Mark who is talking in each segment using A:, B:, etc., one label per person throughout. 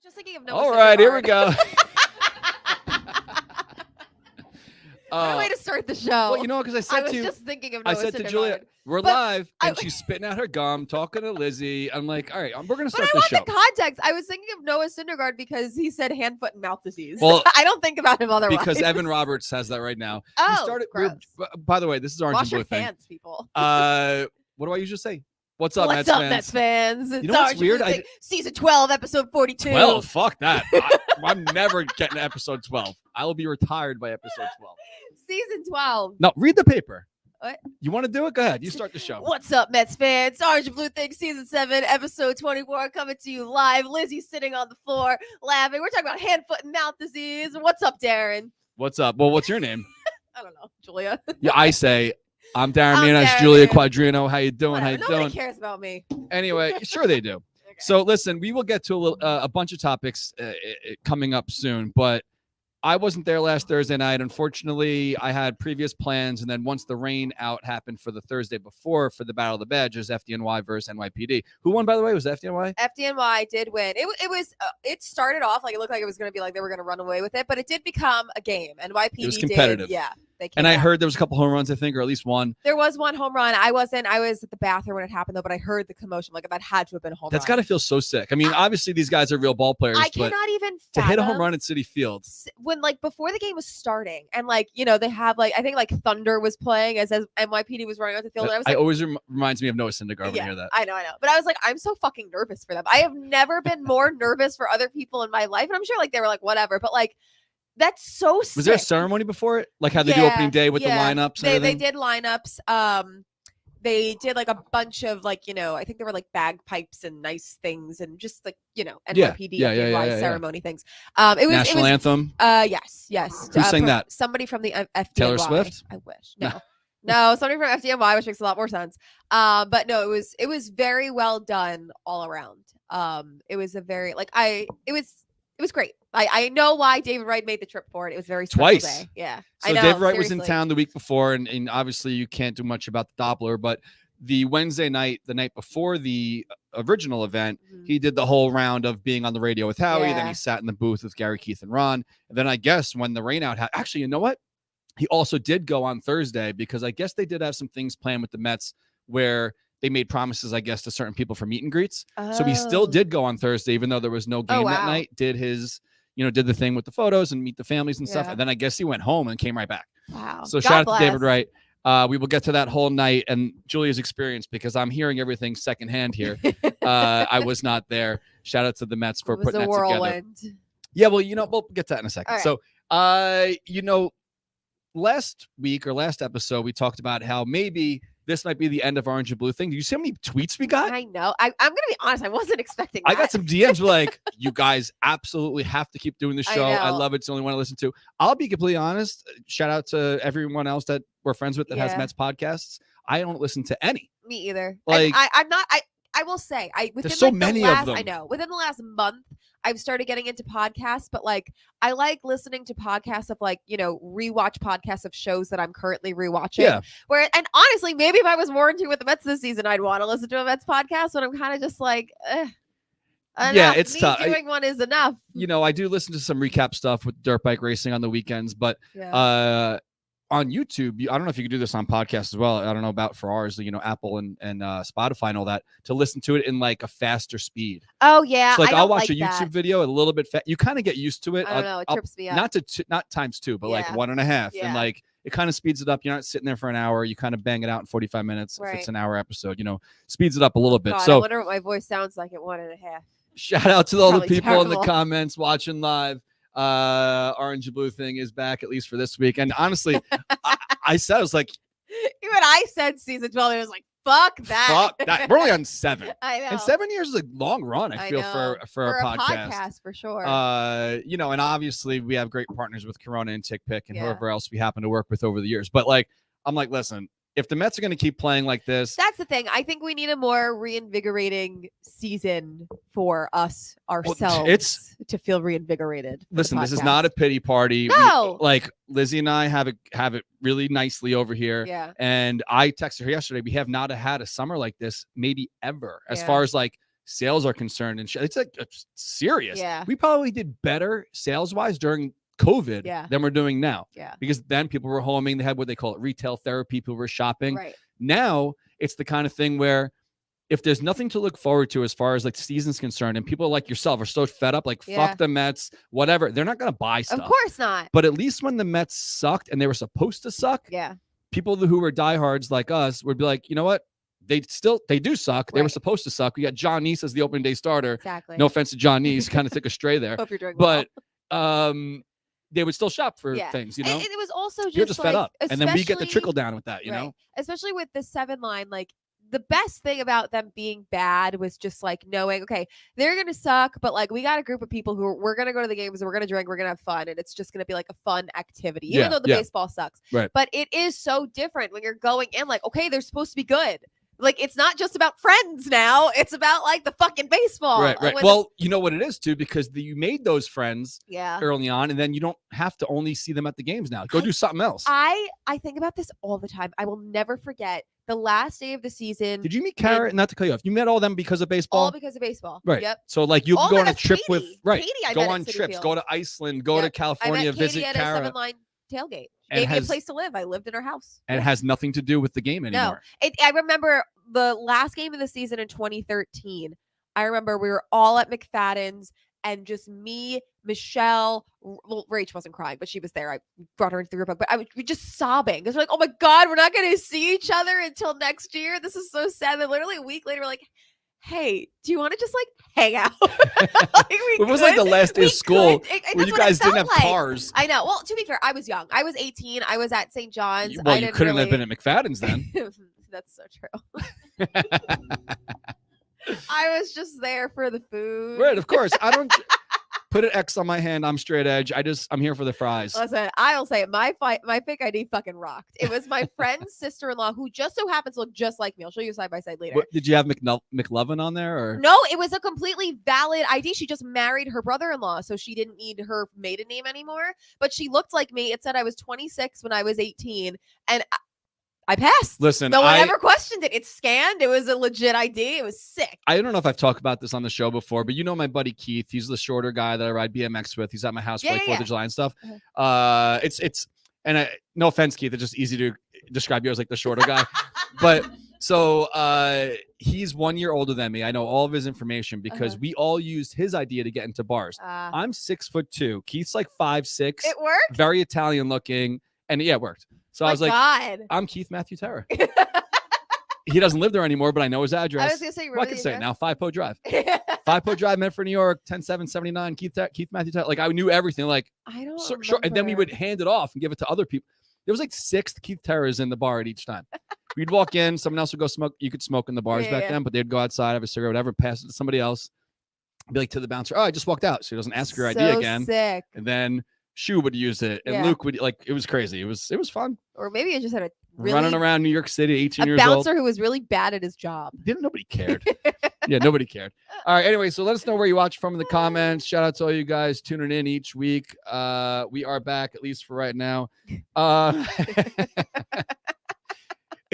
A: Just thinking of Noah.
B: All right, here we go.
A: What a way to start the show.
B: Well, you know, because I
A: was just thinking of Noah.
B: I said to Julia, we're live, and she's spitting out her gum, talking to Lizzie. I'm like, all right, we're going to start the show.
A: But I want the context. I was thinking of Noah Syndergaard because he said hand, foot, and mouth disease.
B: Well,
A: I don't think about him otherwise.
B: Because Evan Roberts has that right now.
A: Oh, gross.
B: By the way, this is Orange and Blue
A: thing. Wash your pants, people.
B: What do I usually say? What's up, Mets
A: fans?
B: You know what's weird?
A: Season 12, episode 42.
B: 12? Fuck that. I'm never getting to episode 12. I will be retired by episode 12.
A: Season 12.
B: No, read the paper.
A: What?
B: You want to do it? Go ahead. You start the show.
A: What's up, Mets fans? Orange and Blue Thing, Season 7, Episode 24, coming to you live. Lizzie's sitting on the floor, laughing. We're talking about hand, foot, and mouth disease. What's up, Darren?
B: What's up? Well, what's your name?
A: I don't know. Julia.
B: Yeah, I say, I'm Darren Meenan. Julia Quadrino. How you doing?
A: Whatever.
B: How you doing?
A: Nobody cares about me.
B: Anyway, sure they do. Okay. So listen, we will get to a bunch of topics coming up soon, but I wasn't there last Thursday night. Unfortunately, I had previous plans, and then once the rain out happened for the Thursday before for the Battle of the Badges, FDNY versus NYPD. Who won, by the way? Was it FDNY?
A: FDNY did win. It started off like it looked like it was going to be like they were going to run away with it, but it did become a game. NYPD
B: it was competitive.
A: Did, yeah.
B: And I heard there was a couple home runs, I think, or at least one.
A: There was one home run. I was at the bathroom when it happened, though, but I heard the commotion. Like, that had to have been a home run.
B: That's got to feel so sick. I mean, obviously, these guys are real ball players.
A: I cannot even
B: to hit a home run at Citi Field.
A: When, like, before the game was starting, and, like, you know, they have, like, I think, like, Thunder was playing as NYPD was running out the field. And I was like,
B: always reminds me of Noah Syndergaard when I hear that.
A: I know. But I was like, I'm so fucking nervous for them. I have never been more nervous for other people in my life. And I'm sure, like, they were like, whatever. But, like, that's so sick.
B: Was there a ceremony before it? Like how they do opening day with the lineups?
A: They did lineups. They did like a bunch of like, you know, I think there were like bagpipes and nice things and just like, you know, NYPD ceremony things. It was
B: national anthem.
A: Yes.
B: Who sang that?
A: Somebody from the FDNY.
B: Taylor Swift.
A: I wish. No, somebody from FDNY, which makes a lot more sense. But no, it was very well done all around. It was a very it was great. I know why David Wright made the trip for it. It was very
B: twice.
A: Day. Yeah.
B: So David Wright was in town the week before, and obviously you can't do much about the Doppler, but the Wednesday night, the night before the original event, he did the whole round of being on the radio with Howie. Then he sat in the booth with Gary, Keith, and Ron. And then I guess when the rain out, actually, you know what? He also did go on Thursday because I guess they did have some things planned with the Mets where they made promises, I guess, to certain people for meet and greets. So he still did go on Thursday, even though there was no game that night. Did the thing with the photos and meet the families and stuff. And then I guess he went home and came right back.
A: Wow.
B: So shout out to David Wright. We will get to that whole night and Julia's experience because I'm hearing everything secondhand here. I was not there. Shout out to the Mets for putting that together. Yeah, well, we'll get to that in a second. Right. So, last week or last episode, we talked about how maybe this might be the end of Orange and Blue Thing. Do you see how many tweets we got?
A: I know. I'm going to be honest. I wasn't expecting that.
B: I got some DMs like, you guys absolutely have to keep doing the show. I love it. It's the only one I listen to. I'll be completely honest. Shout out to everyone else that we're friends with that has Mets podcasts. I don't listen to any.
A: Me either.
B: Like,
A: I'm not. I will say,
B: there's so many of them.
A: I know. Within the last month, I've started getting into podcasts, but like I like listening to podcasts of like, rewatch podcasts of shows that I'm currently rewatching.
B: Yeah.
A: And honestly, maybe if I was more in tune with the Mets this season, I'd want to listen to a Mets podcast, but I'm kind of just like,
B: it's tough.
A: Doing one is enough.
B: I do listen to some recap stuff with dirt bike racing on the weekends, but on YouTube, I don't know if you can do this on podcasts as well. I don't know about for ours, Apple and Spotify and all that, to listen to it in like a faster speed.
A: Oh yeah.
B: So I'll watch a YouTube video a little bit fast. You kind of get used to it.
A: I don't know. It trips me up.
B: Not times 2, but like 1.5. And like, it kind of speeds it up. You're not sitting there for an hour. You kind of bang it out in 45 minutes. Right. If it's an hour episode, speeds it up a little bit.
A: God,
B: so
A: I wonder what my voice sounds like at 1.5.
B: Shout out to all the people in the comments watching live. Orange and Blue Thing is back, at least for this week. And honestly, I was like,
A: even I said season 12, it was like, fuck that.
B: We're only on 7.
A: I know.
B: And 7 years is a long run, I feel, for a podcast
A: for sure.
B: And obviously we have great partners with Corona and TickPick and whoever else we happen to work with over the years. But like, I'm like, listen, if the Mets are going to keep playing like this,
A: that's the thing. I think we need a more reinvigorating season for us ourselves to feel reinvigorated.
B: Listen, this is not a pity party.
A: No,
B: like Lizzie and I have it really nicely over here.
A: Yeah.
B: And I texted her yesterday. We have not had a summer like this, maybe ever, as far as like sales are concerned and it's like it's serious.
A: Yeah.
B: We probably did better sales wise during COVID than we're doing now.
A: Yeah.
B: Because then people were homing. They had what they call it retail therapy. People were shopping.
A: Right.
B: Now it's the kind of thing where if there's nothing to look forward to as far as like the season's concerned, and people like yourself are so fed up, like fuck the Mets, whatever, they're not going to buy stuff.
A: Of course not.
B: But at least when the Mets sucked and they were supposed to suck, people who were diehards like us would be like, you know what? They do suck. They were supposed to suck. We got John Neese as the opening day starter.
A: Exactly.
B: No offense to John Neese, kind of took a stray there.
A: Hope you're doing
B: well. They would still shop for things, you know.
A: And it was also just
B: you're just fed up, and then we get the trickle down with that, you know.
A: Especially with the 7 line, like the best thing about them being bad was just like knowing, okay, they're gonna suck, but like we got a group of people who we're gonna go to the games and we're gonna drink, we're gonna have fun, and it's just gonna be like a fun activity, even though the baseball sucks.
B: Right.
A: But it is so different when you're going in like, okay, they're supposed to be good. Like, it's not just about friends now. It's about, like, the fucking baseball.
B: Right. Well, you know what it is, too, because you made those friends early on, and then you don't have to only see them at the games now. Go do something else.
A: I think about this all the time. I will never forget the last day of the season.
B: Did you meet Kara? Not to cut you off. You met all of them because of baseball?
A: All because of baseball.
B: Right.
A: Yep.
B: So, like, you go on a trip
A: Katie.
B: with... Right.
A: Katie, I
B: go
A: met
B: on
A: at Citi
B: trips.
A: Field.
B: Go to Iceland. Go to California. Visit
A: Katie
B: Kara.
A: at a 7-line tailgate.
B: And
A: gave me a place to live. I lived in her house.
B: And it has nothing to do with the game anymore.
A: No. I remember the last game of the season in 2013. I remember we were all at McFadden's and just me, Michelle, well, Rach wasn't crying, but she was there. I brought her into the group, but I was just sobbing. Because we're like, oh my God, we're not going to see each other until next year. This is so sad. And literally a week later, we're like, hey, do you want to just like hang out?
B: It was like the last day of school where you guys didn't have cars.
A: I know. Well, to be fair, I was young. I was 18. I was at St. John's.
B: Well, you couldn't have been at McFadden's then.
A: That's so true. I was just there for the food.
B: Right, of course. I don't put an X on my hand. I'm straight edge. I'm here for the fries.
A: Listen, I'll say it. My fake ID fucking rocked. It was my friend's sister-in-law who just so happens to look just like me. I'll show you side by side later.
B: What, did you have McLovin on there? Or
A: no, it was a completely valid ID. She just married her brother-in-law, so she didn't need her maiden name anymore. But she looked like me. It said I was 26 when I was 18, and I passed.
B: Listen,
A: no one ever questioned it. It's scanned. It was a legit ID. It was sick.
B: I don't know if I've talked about this on the show before, but you know my buddy Keith. He's the shorter guy that I ride BMX with. He's at my house for like 4th of July and stuff. No offense, Keith. It's just easy to describe you as like the shorter guy. But so he's 1 year older than me. I know all of his information because we all used his idea to get into bars. I'm 6'2". Keith's like 5'6".
A: It worked.
B: Very Italian looking, and it worked. So I was like, I'm Keith Matthew Terra. He doesn't live there anymore, but I know his address.
A: I was going to say,
B: I can say it now. 5 Po Drive. 5 Po Drive, Medford, New York, 10779. Keith Matthew Terra. Like, I knew everything. Like,
A: I don't
B: sure. And then we would hand it off and give it to other people. There was like 6 Keith Terras in the bar at each time. We'd walk in, someone else would go smoke. You could smoke in the bars back then, but they'd go outside, have a cigarette, whatever, pass it to somebody else. Be like to the bouncer, oh, I just walked out. So he doesn't ask your ID again.
A: Sick.
B: And then Shu would use it, and Luke would, like, it was crazy. It was fun.
A: Or maybe I just had a
B: running around New York City, 18 years
A: old. A
B: old.
A: bouncer who was really bad at his job.
B: Nobody cared. Nobody cared. All right. Anyway, so let us know where you watch from in the comments. Shout out to all you guys tuning in each week. We are back, at least for right now.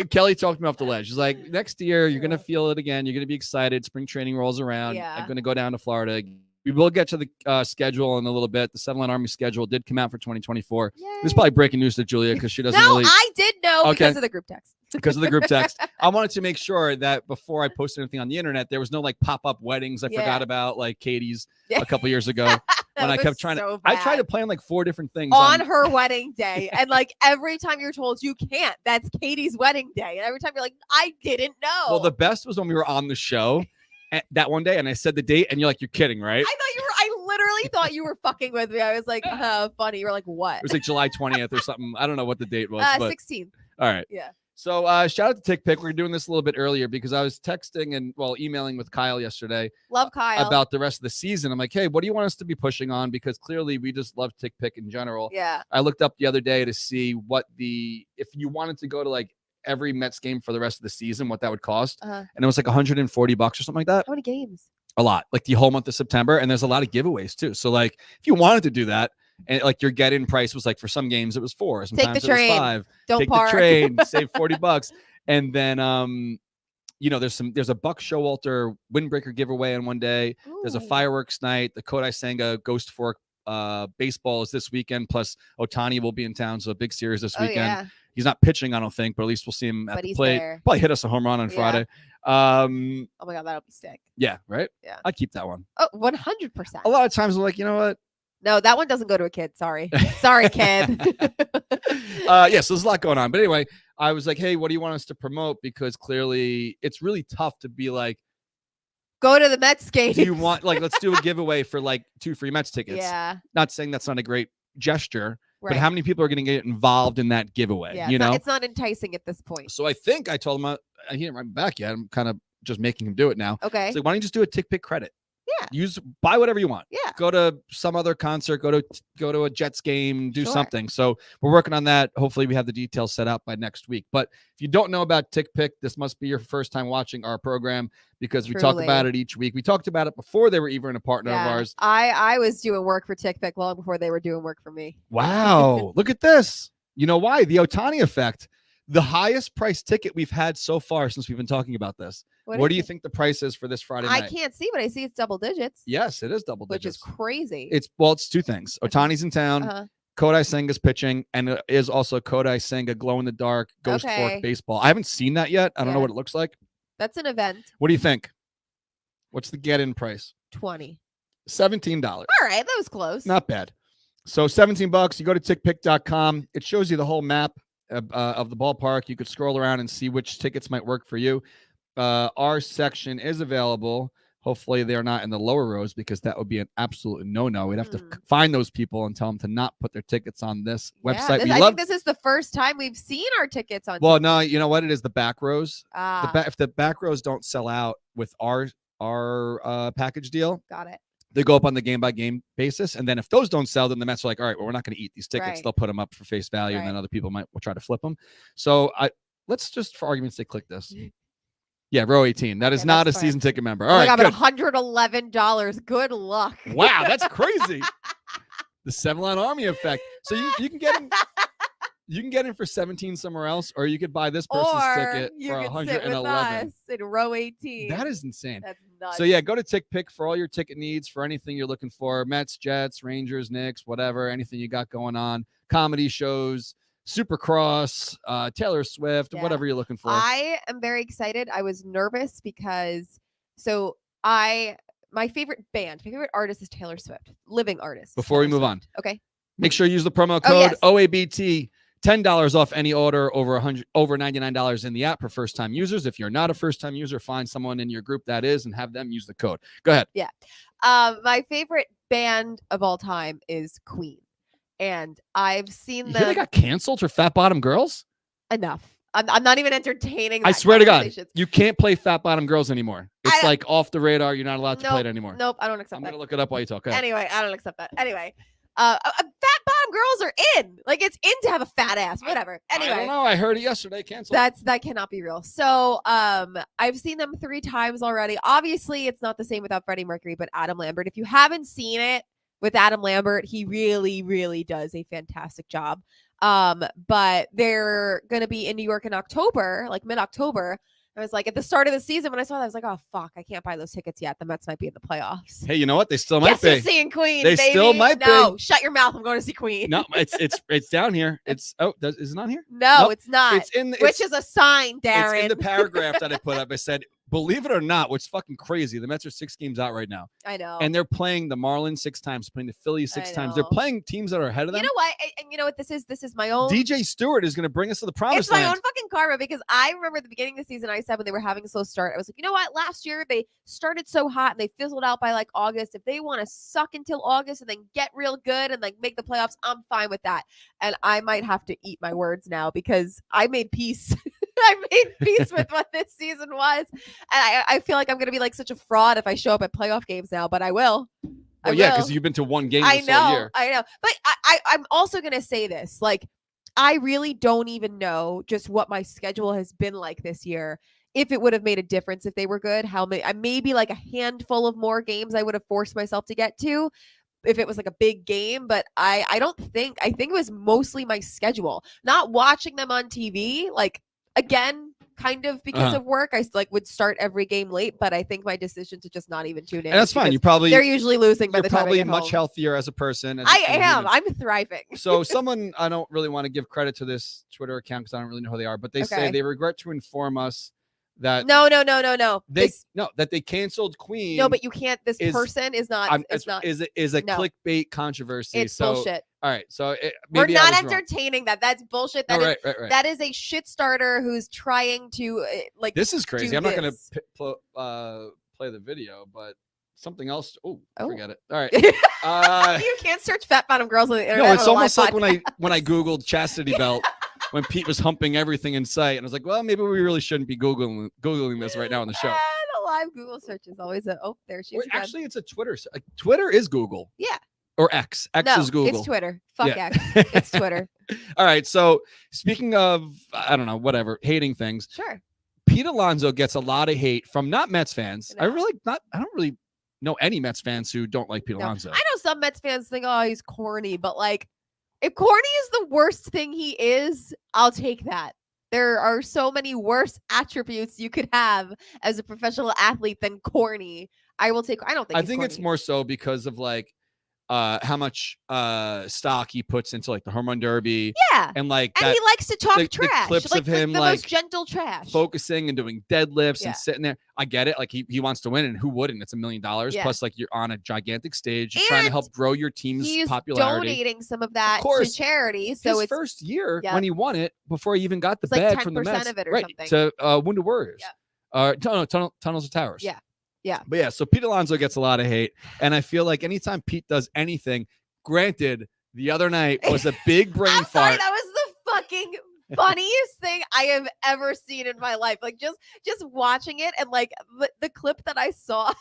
B: Kelly talked me off the ledge. She's like, next year, you're going to feel it again. You're going to be excited. Spring training rolls around. I'm going to go down to Florida. We will get to the schedule in a little bit. The 7-line Army schedule did come out for 2024. Yay. This is probably breaking news to Julia because she doesn't really.
A: I did know because of the group text.
B: Because of the group text. I wanted to make sure that before I posted anything on the internet, there was no like pop-up weddings I forgot about, like Katie's a couple years ago. When I kept trying to, I tried to plan like 4 different things
A: on her wedding day. And like every time you're told you can't, that's Katie's wedding day. And every time you're like, I didn't know.
B: Well, the best was when we were on the show that one day and I said the date and you're like, you're kidding, right?
A: I literally thought you were fucking with me. I was like, funny. You were like, what?
B: It was like July 20th or something. I don't know what the date was. But
A: 16th.
B: All right.
A: Yeah.
B: So shout out to Tick Pick. We were doing this a little bit earlier because I was texting and emailing with Kyle yesterday.
A: Love Kyle.
B: About the rest of the season. I'm like, hey, what do you want us to be pushing on? Because clearly we just love Tick Pick in general.
A: Yeah.
B: I looked up the other day to see if you wanted to go to like every Mets game for the rest of the season, what that would cost. And it was like $140 or something like that.
A: How many games?
B: A lot. Like the whole month of September. And there's a lot of giveaways too. So like if you wanted to do that, and like your get-in price was like for some games it was $4, sometimes
A: Take the train.
B: It was $5.
A: Don't
B: Take
A: park.
B: the train, save $40. And then there's a Buck Showalter windbreaker giveaway on one day.
A: Ooh.
B: There's a fireworks night. The Kodai Senga Ghost Fork baseball is this weekend. Plus Ohtani will be in town, so a big series this weekend.
A: Yeah.
B: He's not pitching, I don't think, but at least we'll see him at the plate.
A: There.
B: Probably hit us a home run on Friday.
A: Oh my God, that'll be sick.
B: Yeah, right?
A: Yeah.
B: I'd keep that one.
A: Oh, 100%.
B: A lot of times I'm like, you know what?
A: No, that one doesn't go to a kid. Sorry. Sorry, kid.
B: So there's a lot going on. But anyway, I was like, hey, what do you want us to promote? Because clearly it's really tough to be like,
A: go to the Mets game.
B: do you want, let's do a giveaway for 2 free Mets tickets.
A: Yeah.
B: Not saying that's not a great gesture,
A: right.
B: but how many people are going to get involved in that giveaway?
A: Yeah, it's not enticing at this point.
B: So I think I told him, he didn't write me back yet. I'm kind of just making him do it now.
A: Okay.
B: So why don't you just do a tick pick credit?
A: Yeah.
B: Buy whatever you want.
A: Yeah.
B: Go to some other concert, go to a Jets game, do something. So we're working on that. Hopefully we have the details set out by next week. But if you don't know about Tick Pick, this must be your first time watching our program because we talk about it each week. We talked about it before they were even a partner of ours.
A: I was doing work for Tick Pick long before they were doing work for me.
B: Wow. Look at this. You know why? The Ohtani effect. The highest price ticket we've had so far since we've been talking about this. What do you think the price is for this Friday night?
A: I can't see, but I see it's double digits.
B: Yes, it is double digits.
A: Which is crazy.
B: It's two things. Ohtani's in town. Kodai Senga's pitching, and it is also Kodai Senga glow-in-the-dark Ghost Fork baseball. I haven't seen that yet. I don't know what it looks like.
A: That's an event.
B: What do you think? What's the get-in price?
A: $20.
B: $17.
A: All right, that was close.
B: Not bad. So $17. You go to tickpick.com. It shows you the whole map of the ballpark. You could scroll around and see which tickets might work for you. Our section is available. Hopefully they're not in the lower rows because that would be an absolute no-no. We'd have to find those people and tell them to not put their tickets on this website.
A: I think this is the first time we've seen our tickets on.
B: Well, no, you know what? It is the back rows.
A: Ah.
B: If the back rows don't sell out with our package deal,
A: got it.
B: They go up on the game-by-game basis. And then if those don't sell, then the Mets are like, all right, well, we're not going to eat these tickets. They'll put them up for face value, and then other people will try to flip them. So let's just, for argument's sake, click this. Yeah, row 18. That is not a season ticket member. All right,
A: I got $111. Good luck.
B: Wow, that's crazy. The 7-line army effect. So you can get in. You can get in for 17 somewhere else, or you could buy this person's ticket for 111
A: in row 18.
B: That is insane.
A: That's nuts.
B: So yeah, go to Tick Pick for all your ticket needs for anything you're looking for: Mets, Jets, Rangers, Knicks, whatever, anything you got going on, comedy shows, Supercross, Taylor Swift, whatever you're looking for.
A: I am very excited. I was nervous because my favorite artist is Taylor Swift, living artist.
B: Before we move on,
A: okay,
B: make sure you use the promo code OABT. $10 off any order over $99 in the app for first-time users. If you're not a first-time user, find someone in your group that is and have them use the code. Go ahead.
A: Yeah. My favorite band of all time is Queen. And I've seen them.
B: They got canceled for Fat Bottom Girls?
A: Enough. I'm not even entertaining that.
B: I swear to God, you can't play Fat Bottom Girls anymore. It's like off the radar. You're not allowed to play it anymore.
A: Nope, I don't accept
B: that. I'm
A: that.
B: going to look it up while you talk.
A: Anyway, I don't accept that. Anyway. Fat bottom girls are in. Like, it's in to have a fat ass. Whatever. Anyway,
B: I don't know. I heard it yesterday. Canceled.
A: That cannot be real. So, I've seen them 3 times already. Obviously, it's not the same without Freddie Mercury, but Adam Lambert. If you haven't seen it with Adam Lambert, he really, really does a fantastic job. But they're gonna be in New York in October, like mid-October. I was like, at the start of the season, when I saw that, I was like, oh, fuck, I can't buy those tickets yet. The Mets might be in the playoffs.
B: Hey, you know what? They still might be.
A: Yes, seeing Queen,
B: They
A: baby.
B: still might be.
A: No, shut your mouth. I'm going to see Queen.
B: No, it's down here. Is it not here?
A: No,
B: nope.
A: It's not. Which is a sign, Darren.
B: It's in the paragraph that I put up. I said, believe it or not, which is fucking crazy. The Mets are 6 games out right now.
A: I know.
B: And they're playing the Marlins 6 times, playing the Phillies 6 times. They're playing teams that are ahead of them.
A: You know what? And you know what? This is my own.
B: DJ Stewart is going to bring us to the promised land.
A: It's my own fucking karma, because I remember at the beginning of the season, I said when they were having a slow start, I was like, you know what? Last year they started so hot and they fizzled out by like August. If they want to suck until August and then get real good and like make the playoffs, I'm fine with that. And I might have to eat my words now because I made peace. I made peace with what this season was. And I feel like I'm going to be like such a fraud if I show up at playoff games now, but I will.
B: Well, yeah, because you've been to 1 game this whole year.
A: I know. But I'm also going to say this. Like, I really don't even know just what my schedule has been like this year. If it would have made a difference if they were good, how many, maybe like a handful of more games I would have forced myself to get to if it was like a big game. But I think it was mostly my schedule, not watching them on TV. Like, again, kind of because of work. I like would start every game late, but I think my decision to just not even tune in.
B: And that's fine.
A: They're usually losing by the time I
B: probably
A: get
B: much
A: home.
B: healthier as a person.
A: I am. I'm thriving.
B: So someone, I don't really want to give credit to this Twitter account because I don't really know who they are, but they say they regret to inform us that
A: no.
B: That they canceled Queen.
A: No, but you can't. This person is not. It's not.
B: Is a clickbait controversy.
A: It's bullshit.
B: All right, so
A: we're not entertaining that. That's bullshit.
B: Right.
A: That is a shit starter who's trying to like.
B: This is crazy. I'm not going to play the video, but something else. Oh, forget it. All right.
A: You can't search fat bottom girls on the internet.
B: No, it's almost like when I googled chastity belt. When Pete was humping everything in sight, and I was like, well, maybe we really shouldn't be googling this right now on the show.
A: The live Google search is always there she is.
B: Actually, it's a Twitter. Twitter is Google.
A: Yeah.
B: Or X. X is Google.
A: It's Twitter. Fuck X. It's Twitter.
B: All right. So speaking of, I don't know, whatever, hating things.
A: Sure.
B: Pete Alonso gets a lot of hate from not Mets fans. I don't really know any Mets fans who don't like Pete Alonso.
A: I know some Mets fans think, oh, he's corny, but like, if corny is the worst thing he is, I'll take that. There are so many worse attributes you could have as a professional athlete than corny. I don't think
B: it's more so because of like how much stock he puts into like the home run derby.
A: Yeah.
B: And like
A: and he likes to talk trash.
B: The clips of him
A: the most gentle trash.
B: Focusing and doing deadlifts and sitting there. I get it. Like he wants to win, and who wouldn't? It's $1 million. Plus, like you're on a gigantic stage. You're trying to help grow your team's popularity.
A: He's donating some of that to charity. So
B: his first year when he won it, before he even got the bag
A: like
B: from the Mets,
A: of it or something.
B: To Wounded Warriors. Tunnels of Towers.
A: Yeah.
B: But yeah, so Pete Alonso gets a lot of hate. And I feel like anytime Pete does anything, granted, the other night was a big brain fart.
A: That was the fucking funniest thing I have ever seen in my life. Like just watching it, and like the clip that I saw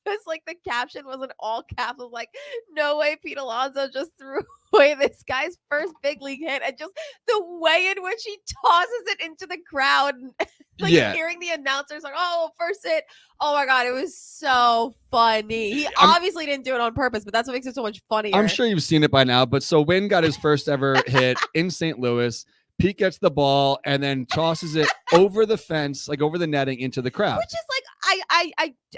A: was like the caption was in all caps. Was like, no way Pete Alonso just threw away this guy's first big league hit, and just the way in which he tosses it into the crowd. Like hearing the announcers like, oh, first hit. Oh my God, it was so funny. He obviously didn't do it on purpose, but that's what makes it so much funnier.
B: I'm sure you've seen it by now. But so Wynn got his first ever hit in St. Louis. Pete gets the ball and then tosses it over the fence, like over the netting into the crowd.
A: Which is like,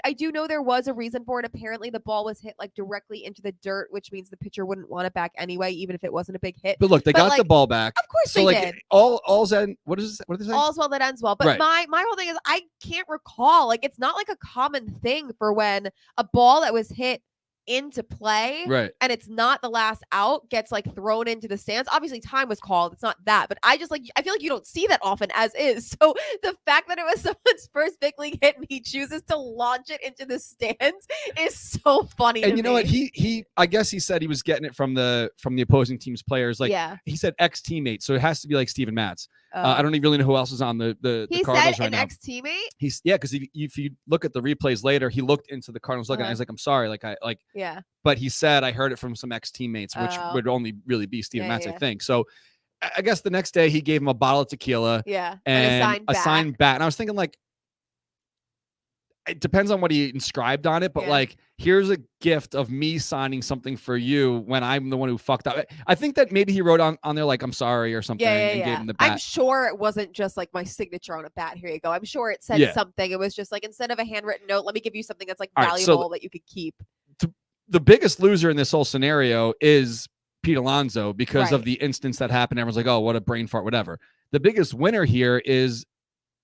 A: I do know there was a reason for it. Apparently the ball was hit like directly into the dirt, which means the pitcher wouldn't want it back anyway, even if it wasn't a big hit.
B: But look, they got the ball back.
A: Of course
B: they
A: did.
B: All's end. What did they say?
A: All's well that ends well. But my whole thing is I can't recall. Like it's not like a common thing for when a ball that was hit into play and it's not the last out gets like thrown into the stands. Obviously time was called, it's not that, but I feel like you don't see that often as is. So the fact that it was someone's first big league hit and he chooses to launch it into the stands is so funny.
B: And you know what, he I guess he said he was getting it from the opposing team's players. Like he said ex teammate, so it has to be like Steven Matz. I don't even really know who else is on the Cardinals right now.
A: Ex teammate.
B: Because if you look at the replays later, he looked into the Cardinals looking. He's like, I'm sorry, but he said I heard it from some ex teammates, which would only really be Steven Matz, I think. So I guess the next day he gave him a bottle of tequila, and a signed bat. And I was thinking like, it depends on what he inscribed on it, but like, here's a gift of me signing something for you when I'm the one who fucked up. I think that maybe he wrote on there like, I'm sorry or something, and gave him the bat.
A: I'm sure it wasn't just like my signature on a bat. Here you go. I'm sure it said something. It was just like, instead of a handwritten note, let me give you something that's like valuable that you could keep.
B: The biggest loser in this whole scenario is Pete Alonso because of the instance that happened. Everyone's like, oh, what a brain fart, whatever. The biggest winner here is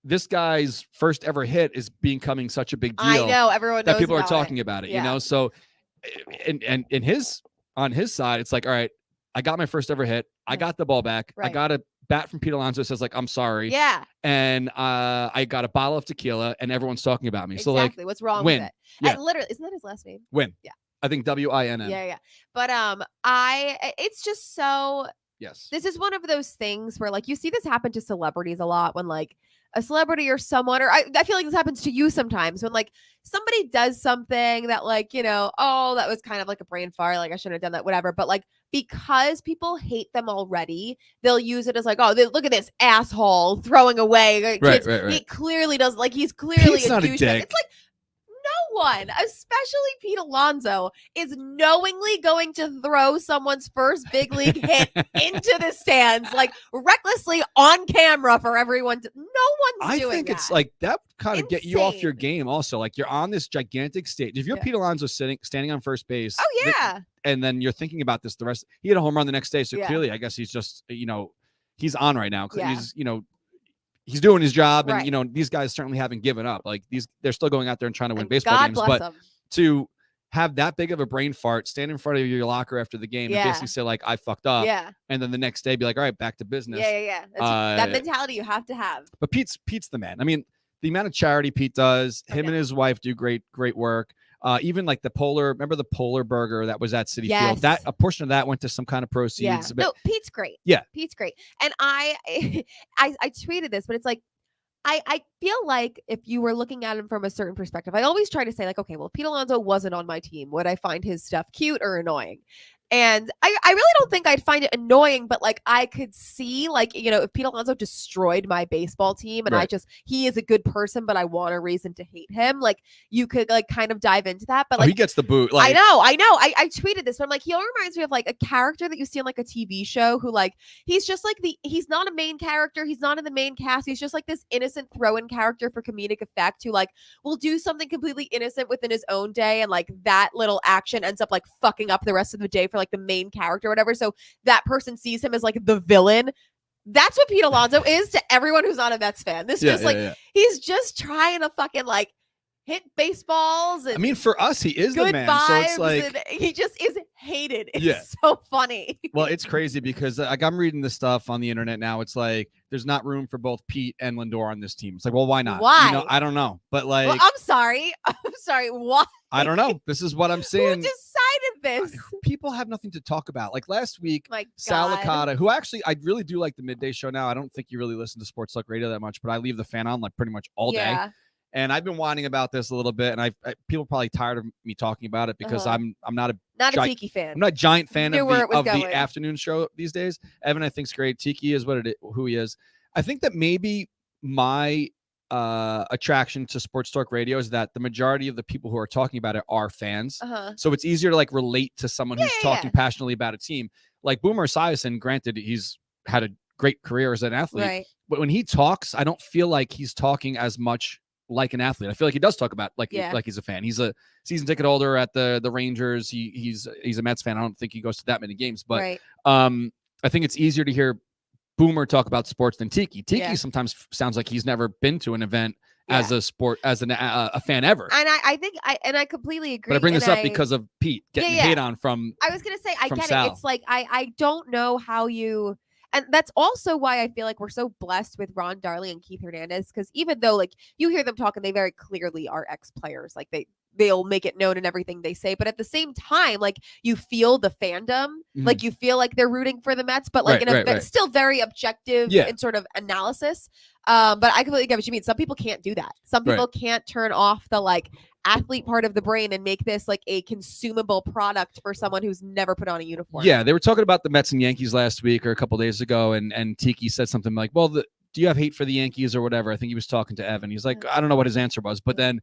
B: this guy's first ever hit is becoming such a big deal.
A: I know, everyone knows
B: that people are talking about it, you know? So, and on his side, it's like, all right, I got my first ever hit. I got the ball back. I got a bat from Pete Alonso that says like, I'm sorry.
A: Yeah.
B: And I got a bottle of tequila and everyone's talking about me.
A: Exactly.
B: So like,
A: what's wrong
B: Wynn.
A: with it? And literally, isn't that his last name?
B: Wynn.
A: Yeah.
B: I think Winn.
A: Yeah. But it's just so.
B: Yes.
A: This is one of those things where like you see this happen to celebrities a lot when like a celebrity or someone, or I feel like this happens to you sometimes when like somebody does something that like, you know, oh, that was kind of like a brain fart. Like I shouldn't have done that, whatever. But like, because people hate them already, they'll use it as like, oh, look at this asshole throwing away.
B: Right.
A: He clearly does. Like he's clearly
B: Pete's not a dick.
A: It's like, no one, especially Pete Alonso, is knowingly going to throw someone's first big league hit into the stands, like recklessly on camera for everyone to. No one's doing that.
B: I think it's like that kind of get you off your game. Also, like you're on this gigantic stage. If you're Pete Alonso standing on first base,
A: oh yeah,
B: and then you're thinking about this the rest. He had a home run the next day, so clearly, I guess he's just he's on right now. He's he's doing his job, and these guys certainly haven't given up. Like they're still going out there and trying to win baseball games. But
A: them.
B: To have that big of a brain fart, stand in front of your locker after the game, and basically say like, "I fucked up," and then the next day be like, "All right, back to business."
A: Yeah. That mentality you have to have.
B: But Pete's the man. I mean, the amount of charity Pete does, him and his wife do great work. Even like remember the Polar Burger that was at Citi Field? That a portion of that went to some kind of proceeds.
A: Yeah. No, Pete's great.
B: Yeah.
A: Pete's great. And I tweeted this, but it's like, I feel like if you were looking at him from a certain perspective, I always try to say like, okay, well, Pete Alonso wasn't on my team. Would I find his stuff cute or annoying? And I really don't think I'd find it annoying, but like I could see like, if Pete Alonso destroyed my baseball team and he is a good person, but I want a reason to hate him. Like you could like kind of dive into that, but like
B: he gets the boot. Like,
A: I know. I tweeted this, but I'm like, he always reminds me of like a character that you see on like a TV show who like, he's just like he's not a main character. He's not in the main cast. He's just like this innocent throw-in character for comedic effect who like will do something completely innocent within his own day. And like that little action ends up like fucking up the rest of the day for like the main character or whatever. So that person sees him as like the villain. That's what Pete Alonso is to everyone who's not a Mets fan. He's just trying to fucking like hit baseballs. And
B: I mean, for us, he is the man. So it's like
A: he just is hated. It's so funny.
B: Well, it's crazy because like I'm reading this stuff on the internet now. It's like there's not room for both Pete and Lindor on this team. It's like, well, why not?
A: Why?
B: I don't know. But like,
A: well, I'm sorry. Why?
B: I don't know. This is what I'm saying.
A: Who decided this?
B: People have nothing to talk about. Like last week, Sal Licata, who actually I really do like the midday show now. I don't think you really listen to Sports Talk Radio that much, but I leave the fan on like pretty much all day. And I've been whining about this a little bit, and people are probably tired of me talking about it because I'm not a
A: Tiki fan.
B: I'm not a giant fan of the afternoon show these days. Evan, I think's great. Tiki is who he is. I think that maybe my attraction to Sports Talk Radio is that the majority of the people who are talking about it are fans. So it's easier to like relate to someone who's talking passionately about a team. Like Boomer Esiason, granted, he's had a great career as an athlete, but when he talks, I don't feel like he's talking as much like an athlete. I feel like he does talk about like he's a fan. He's a season ticket holder at the Rangers. He's a Mets fan. I don't think he goes to that many games, but I think it's easier to hear Boomer talk about sports than Tiki. Tiki sometimes sounds like he's never been to an event as a fan ever.
A: And I think I completely agree.
B: But I bring this up because of Pete getting hate on from.
A: I was gonna say I get
B: Sal.
A: it. It's like I don't know how you. And that's also why I feel like we're so blessed with Ron Darley and Keith Hernandez, because even though like you hear them talking, they very clearly are ex-players. Like they'll make it known in everything they say. But at the same time, like you feel the fandom, like you feel like they're rooting for the Mets, but like still very objective and sort of analysis. But I completely get what you mean. Some people can't do that. Some people can't turn off the like athlete part of the brain and make this like a consumable product for someone who's never put on a uniform.
B: Yeah, they were talking about the Mets and Yankees last week or a couple days ago, and Tiki said something like, well, do you have hate for the Yankees or whatever? I think he was talking to Evan. He's like, I don't know what his answer was, but then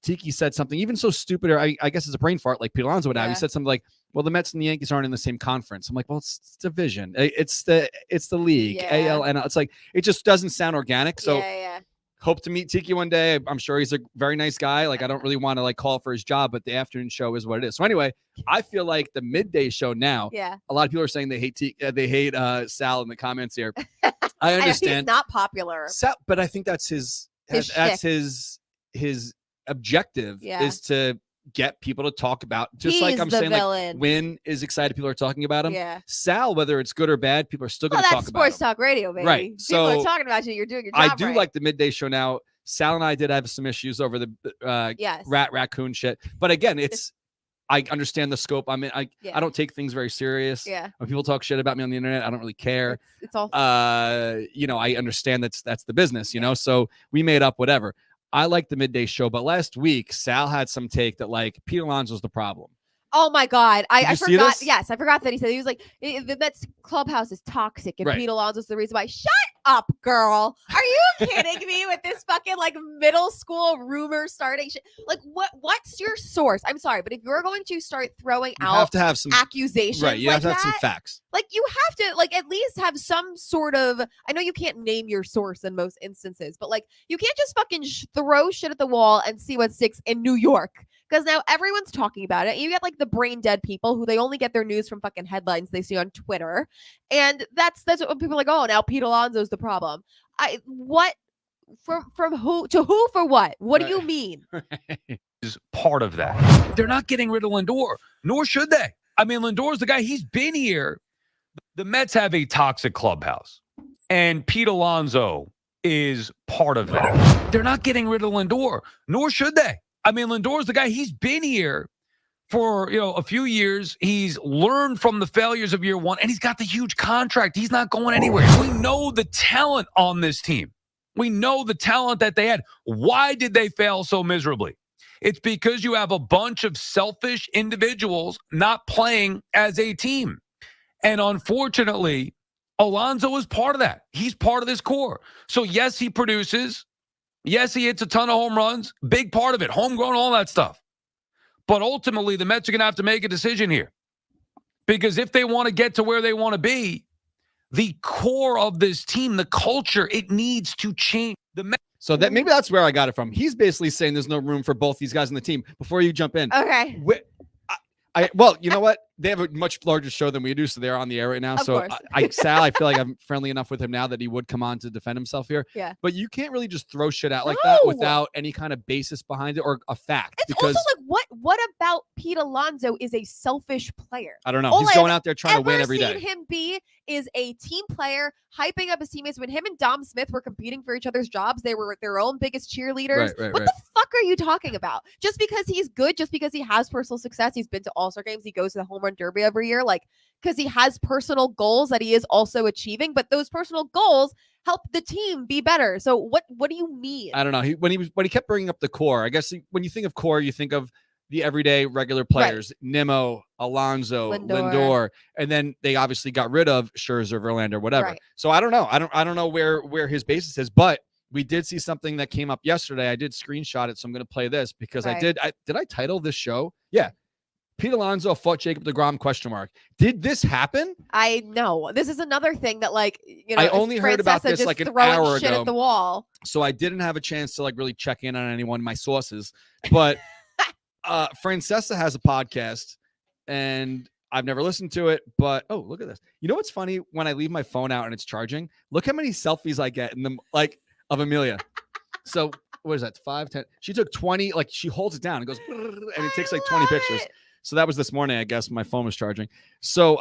B: Tiki said something even so stupid, or I guess it's a brain fart like Pete Alonso would have. He said something like, well, the Mets and the Yankees aren't in the same conference. I'm like, well, it's division. It's the league. AL, and it's like, it just doesn't sound organic. So hope to meet Tiki one day. I'm sure he's a very nice guy. Like, I don't really want to like call for his job, but the afternoon show is what it is. So anyway, I feel like the midday show now, a lot of people are saying they hate Sal in the comments here. I understand.
A: He's not popular.
B: Sal, but I think that's his objective is to get people to talk about, just like I'm saying, like Win is excited people are talking about him. Sal, whether it's good or bad, people are still going to talk about him.
A: Sports Talk Radio, baby.
B: Right.
A: People
B: So
A: are talking about you. You're doing your job.
B: I do like the midday show now. Sal and I did have some issues over the raccoon shit, but again, I understand the scope. I mean, I don't take things very serious. When people talk shit about me on the internet, I don't really care.
A: It's all
B: I understand that's the business, so we made up whatever. I like the midday show, but last week Sal had some take that like Pete Alonso's the problem.
A: Oh my God. I forgot.
B: This?
A: Yes, I forgot that he said he was like, the Mets clubhouse is toxic and Pete Alonso's the reason why. Shut up, girl. Are you kidding me with this fucking like middle school rumor starting shit? Like what's your source? I'm sorry, but if you're going to start throwing
B: You
A: out
B: have to have some
A: accusations,
B: right? You
A: like
B: have to have some
A: that,
B: facts.
A: like you have to like at least have some sort of, I know you can't name your source in most instances, but like you can't just fucking throw shit at the wall and see what sticks in New York, because now everyone's talking about it. You get like the brain dead people who they only get their news from fucking headlines they see on Twitter, and that's what people are like. Oh, now Pete Alonso's the problem. What from who to who for what? What do you mean?
C: Is part of that. They're not getting rid of Lindor, nor should they. I mean, Lindor's the guy. He's been here. The Mets have a toxic clubhouse, and Pete Alonso is part of that. They're not getting rid of Lindor, nor should they. I mean, Lindor's the guy. He's been here for a few years. He's learned from the failures of year one, and he's got the huge contract. He's not going anywhere. We know the talent on this team. We know the talent that they had. Why did they fail so miserably? It's because you have a bunch of selfish individuals not playing as a team. And unfortunately, Alonso is part of that. He's part of this core. So yes, he produces. Yes, he hits a ton of home runs. Big part of it. Homegrown, all that stuff. But ultimately, the Mets are going to have to make a decision here. Because if they want to get to where they want to be, the core of this team, the culture, it needs to change.
B: So that maybe that's where I got it from. He's basically saying there's no room for both these guys on the team. Before you jump in,
A: okay.
B: Well, you know what? They have a much larger show than we do, so they're on the air right now.
A: Of
B: So
A: course.
B: Sal, I feel like I'm friendly enough with him now that he would come on to defend himself here.
A: Yeah.
B: But you can't really just throw shit out like that without any kind of basis behind it or a fact.
A: It's also like what about Pete Alonso is a selfish player?
B: I don't know. He's going out there trying to win every day.
A: Seen him be is a team player, hyping up his teammates. When him and Dom Smith were competing for each other's jobs, they were their own biggest cheerleaders.
B: Right,
A: what the fuck are you talking about? Just because he's good, just because he has personal success, he's been to All-Star games, he goes to the home run derby every year, like because he has personal goals that he is also achieving, but those personal goals help the team be better. So what do you mean?
B: I don't know. When he kept bringing up the core, I guess when you think of core, you think of the everyday regular players, right. Nimmo, Alonso, Lindor, and then they obviously got rid of Scherzer, Verlander, whatever. Right. So I don't know. I don't know where his basis is, but we did see something that came up yesterday. I did screenshot it, so I'm going to play this because right. Did I title this show? Yeah. Pete Alonso fought Jacob deGrom ? Did this happen?
A: I know. This is another thing that, like,
B: I only heard about this like an hour
A: shit
B: ago.
A: At the wall.
B: So I didn't have a chance to like really check in on anyone of my sources, but Francesa has a podcast, and I've never listened to it. But oh, look at this! You know what's funny? When I leave my phone out and it's charging, look how many selfies I get in them, like of Amelia. So what is that? 5, 10? She took 20. Like she holds it down and goes, and it takes like 20 pictures. So that was this morning, I guess. My phone was charging. So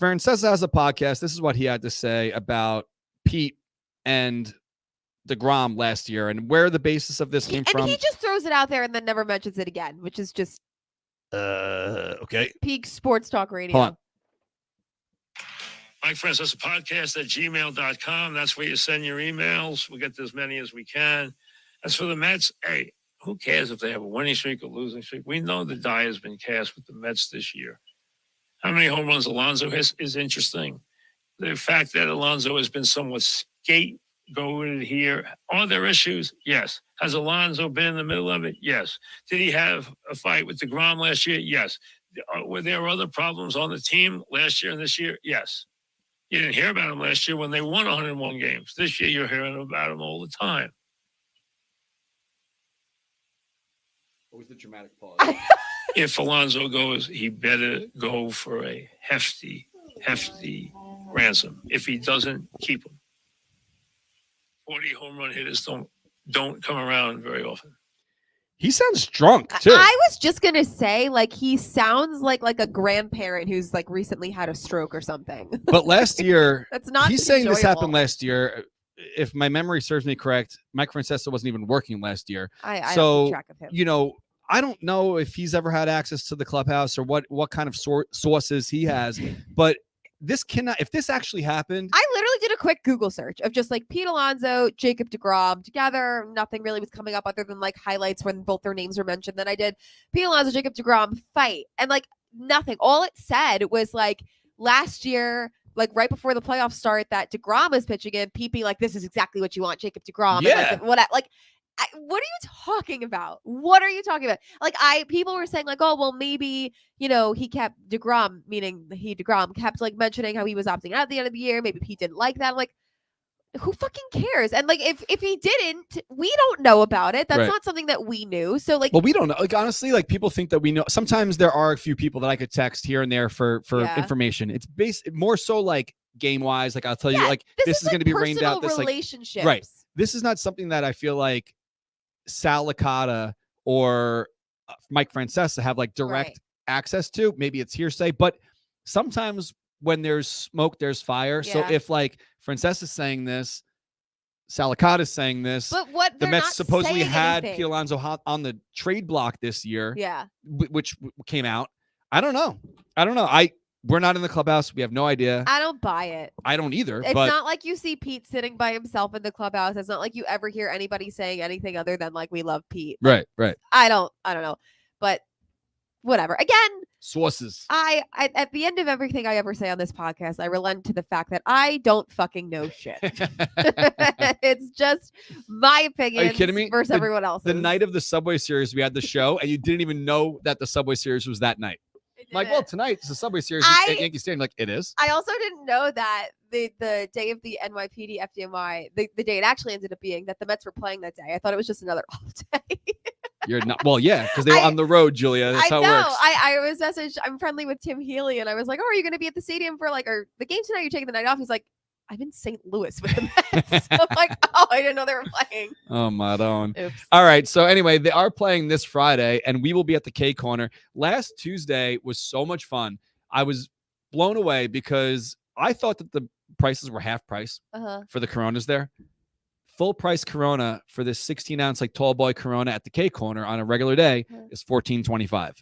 B: Francesa has a podcast. This is what he had to say about Pete and deGrom last year and where the basis of this came from.
A: And he just throws it out there and then never mentions it again, which is just
B: okay.
A: Peak sports talk radio.
B: Hold on.
D: Mike Francesa podcast at gmail.com. That's where you send your emails. We get as many as we can. As for the Mets, hey, who cares if they have a winning streak or losing streak? We know the die has been cast with the Mets this year. How many home runs Alonso has is interesting. The fact that Alonso has been somewhat scapegoated here. Are there issues? Yes. Has Alonso been in the middle of it? Yes. Did he have a fight with deGrom last year? Yes. Were there other problems on the team last year and this year? Yes. You didn't hear about him last year when they won 101 games. This year, you're hearing about him all the time.
B: What was the dramatic pause?
D: If Alonso goes, he better go for a hefty ransom. If he doesn't, keep him. 40 home run hitters don't come around very often.
B: He sounds drunk too.
A: I was just gonna say, like, he sounds like a grandparent who's like recently had a stroke or something.
B: But last year,
A: that's not.
B: He's saying this happened last year. If my memory serves me correct, Mike Francesa wasn't even working last year.
A: I don't keep track of him.
B: I don't know if he's ever had access to the clubhouse or what kind of sources he has, but this cannot. If this actually happened,
A: I literally did a quick Google search of just like Pete Alonso, Jacob deGrom together. Nothing really was coming up other than like highlights when both their names were mentioned. Then I did Pete Alonso, Jacob deGrom fight, and like nothing. All it said was like last year like right before the playoffs start that deGrom is pitching in, Pete being like, this is exactly what you want, Jacob deGrom.
B: Yeah.
A: And what are you talking about? What are you talking about? Like people were saying like, oh, well, maybe, he kept deGrom, meaning deGrom kept like mentioning how he was opting out at the end of the year. Maybe Pete didn't like that. I'm like, who fucking cares? And like, if he didn't, we don't know about it. That's not something that we knew. So like,
B: well, we don't know. Like, honestly, like people think that we know. Sometimes there are a few people that I could text here and there for information. It's more so like game wise. Like I'll tell you, like this is going to be rained out. This
A: relationships.
B: Right. This is not something that I feel like Sal Licata or Mike Francesa have like direct access to. Maybe it's hearsay, but sometimes when there's smoke, there's fire. So if like Francesa is saying this, Sal Licata is saying this,
A: but what
B: the Mets supposedly had
A: anything.
B: Pete Alonso on the trade block this year, which came out. I don't know. We're not in the clubhouse. We have no idea.
A: I don't buy it.
B: I don't either.
A: It's
B: but
A: not like you see Pete sitting by himself in the clubhouse. It's not like you ever hear anybody saying anything other than like, we love Pete.
B: Right.
A: I don't know. But whatever. Again,
B: sources.
A: I at the end of everything I ever say on this podcast, I relent to the fact that I don't fucking know shit. It's just my opinion.
B: Are you kidding me?
A: Versus everyone else's.
B: The night of the Subway Series, we had the show, and you didn't even know that the Subway Series was that night. Like, well, tonight it's the Subway Series at Yankee Stadium. Like, it is.
A: I also didn't know that the day of the NYPD FDNY, the day it actually ended up being, that the Mets were playing that day. I thought it was just another off day.
B: You're not. Well, yeah, because they were on the road, Julia. That's how it works.
A: I was messaged. I'm friendly with Tim Healy, and I was like, "Oh, are you going to be at the stadium for or the game tonight? You're taking the night off?" He's like, "I'm in St. Louis with the Mets." I'm like, "Oh, I didn't know they were playing."
B: Oh my God.
A: Oops.
B: All right. So anyway, they are playing this Friday, and we will be at the K Corner. Last Tuesday was so much fun. I was blown away because I thought that the prices were half price for the Coronas there. Full price Corona for this 16-ounce like tall boy Corona at the K Corner on a regular day is $14.25.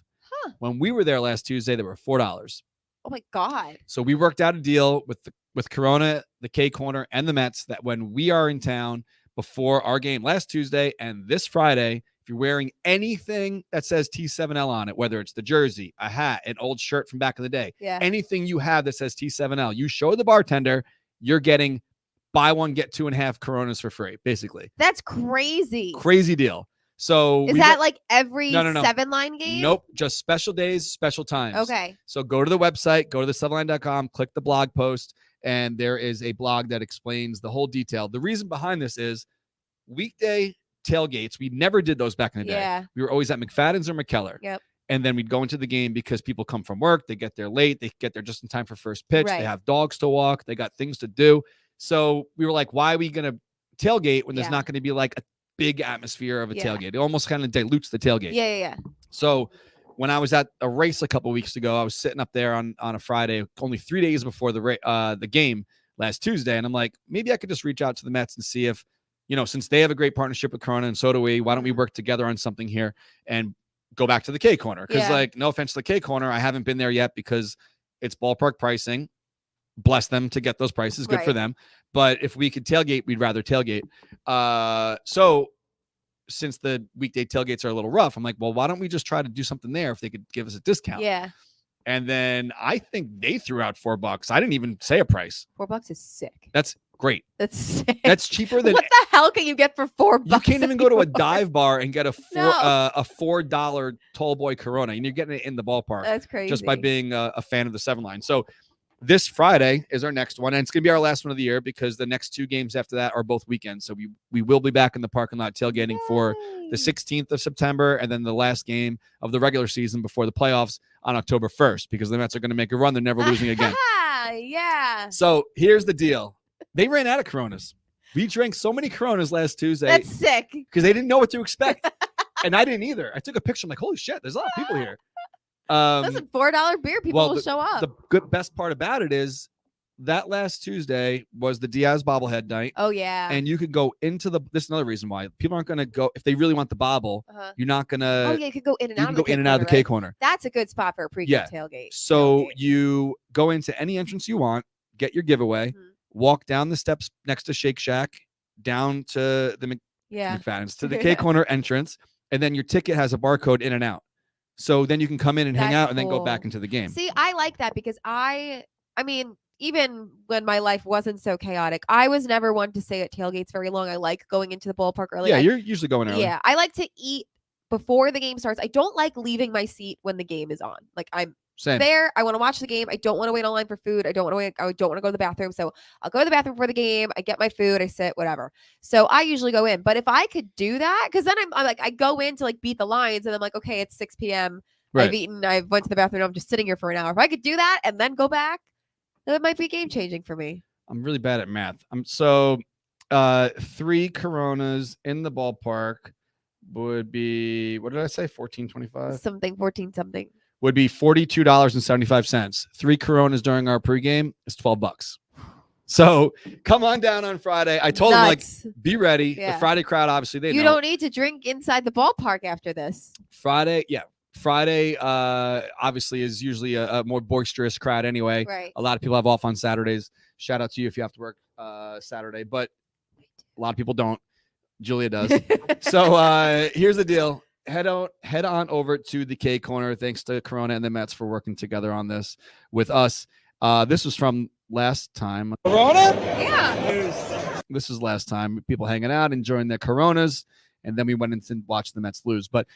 B: When we were there last Tuesday, they were $4.
A: Oh my God.
B: So we worked out a deal with Corona, the K Corner, and the Mets that when we are in town before our game last Tuesday and this Friday, if you're wearing anything that says T7L on it, whether it's the jersey, a hat, an old shirt from back in the day, anything you have that says T7L, you show the bartender, you're getting buy one, get 2.5 Coronas for free, basically.
A: That's crazy.
B: Crazy deal. So
A: is that like every
B: no.
A: 7-line game?
B: Nope. Just special days, special times.
A: Okay.
B: So go to the website, go to the7line.com, click the blog post, and there is a blog that explains the whole detail. The reason behind this is weekday tailgates. We never did those back in the day.
A: Yeah.
B: We were always at McFadden's or McKellar.
A: Yep.
B: And then we'd go into the game because people come from work. They get there late. They get there just in time for first pitch.
A: Right.
B: They have dogs to walk. They got things to do. So we were like, why are we going to tailgate when there's not going to be like a big atmosphere of a tailgate? It almost kind of dilutes the tailgate.
A: Yeah.
B: So when I was at a race a couple of weeks ago, I was sitting up there on a Friday, only 3 days before the game last Tuesday. And I'm like, maybe I could just reach out to the Mets and see if, since they have a great partnership with Corona and so do we, why don't we work together on something here and go back to the K Corner? Because no offense to the K Corner, I haven't been there yet because it's ballpark pricing. Bless them to get those prices. Good for them. But if we could tailgate, we'd rather tailgate. So since the weekday tailgates are a little rough, I'm like, well, why don't we just try to do something there if they could give us a discount?
A: Yeah.
B: And then I think they threw out $4. I didn't even say a price.
A: $4 is sick.
B: That's great.
A: That's sick.
B: That's cheaper than
A: what the hell can you get for $4?
B: You can't even go to a dive bar and get a $4 tall boy Corona, and you're getting it in the ballpark.
A: That's crazy.
B: Just by being a fan of the 7-line. So this Friday is our next one, and it's going to be our last one of the year because the next 2 games after that are both weekends. So we will be back in the parking lot tailgating for the 16th of September and then the last game of the regular season before the playoffs on October 1st because the Mets are going to make a run. They're never losing again.
A: Yeah.
B: So here's the deal. They ran out of Coronas. We drank so many Coronas last Tuesday.
A: That's sick.
B: Because they didn't know what to expect. And I didn't either. I took a picture. I'm like, holy shit, there's a lot of people here.
A: Listen, $4 beer, people will show up.
B: The best part about it is that last Tuesday was the Diaz bobblehead night.
A: Oh, yeah.
B: And you could go into this is another reason why people aren't going to go if they really want the bobble. You're not going to.
A: Oh, yeah, you could go in and out.
B: You can go in and out of the K Corner.
A: That's a good spot for a pregame tailgate.
B: So you go into any entrance you want, get your giveaway, walk down the steps next to Shake Shack, down to the McFadden's to the K Corner entrance, and then your ticket has a barcode in and out. So then you can come in and hang out and then go back into the game.
A: See, I like that because I mean, even when my life wasn't so chaotic, I was never one to stay at tailgates very long. I like going into the ballpark early.
B: Yeah, you're usually going early.
A: Yeah, I like to eat before the game starts. I don't like leaving my seat when the game is on. Like I'm
B: Same.
A: there. I want to watch the game. I don't want to wait online for food. I don't want to wait. I don't want to go to the bathroom. So I'll go to the bathroom before the game. I get my food. I sit, whatever. So I usually go in. But if I could do that, because then I'm like, I go in to like beat the lines, and I'm like, okay, it's 6 p.m.
B: Right.
A: I've eaten. I went to the bathroom. I'm just sitting here for an hour. If I could do that and then go back, that might be game changing for me.
B: I'm really bad at math. 3 Coronas in the ballpark would be, what did I say? 14.25.
A: Something 14 something.
B: Would be $42.75. 3 Coronas during our pregame is $12. So come on down on Friday. I told him, like, be ready.
A: Yeah.
B: The Friday crowd, obviously, they
A: You
B: know.
A: don't need to drink inside the ballpark after this.
B: Friday, obviously is usually a more boisterous crowd anyway.
A: Right.
B: A lot of people have off on Saturdays. Shout out to you if you have to work Saturday, but a lot of people don't. Julia does. So here's the deal. Head on over to the K Corner. Thanks to Corona and the Mets for working together on this with us. This was from last time.
E: Corona?
A: Yeah.
B: This was last time. People hanging out, enjoying their Coronas. And then we went in and watched the Mets lose. But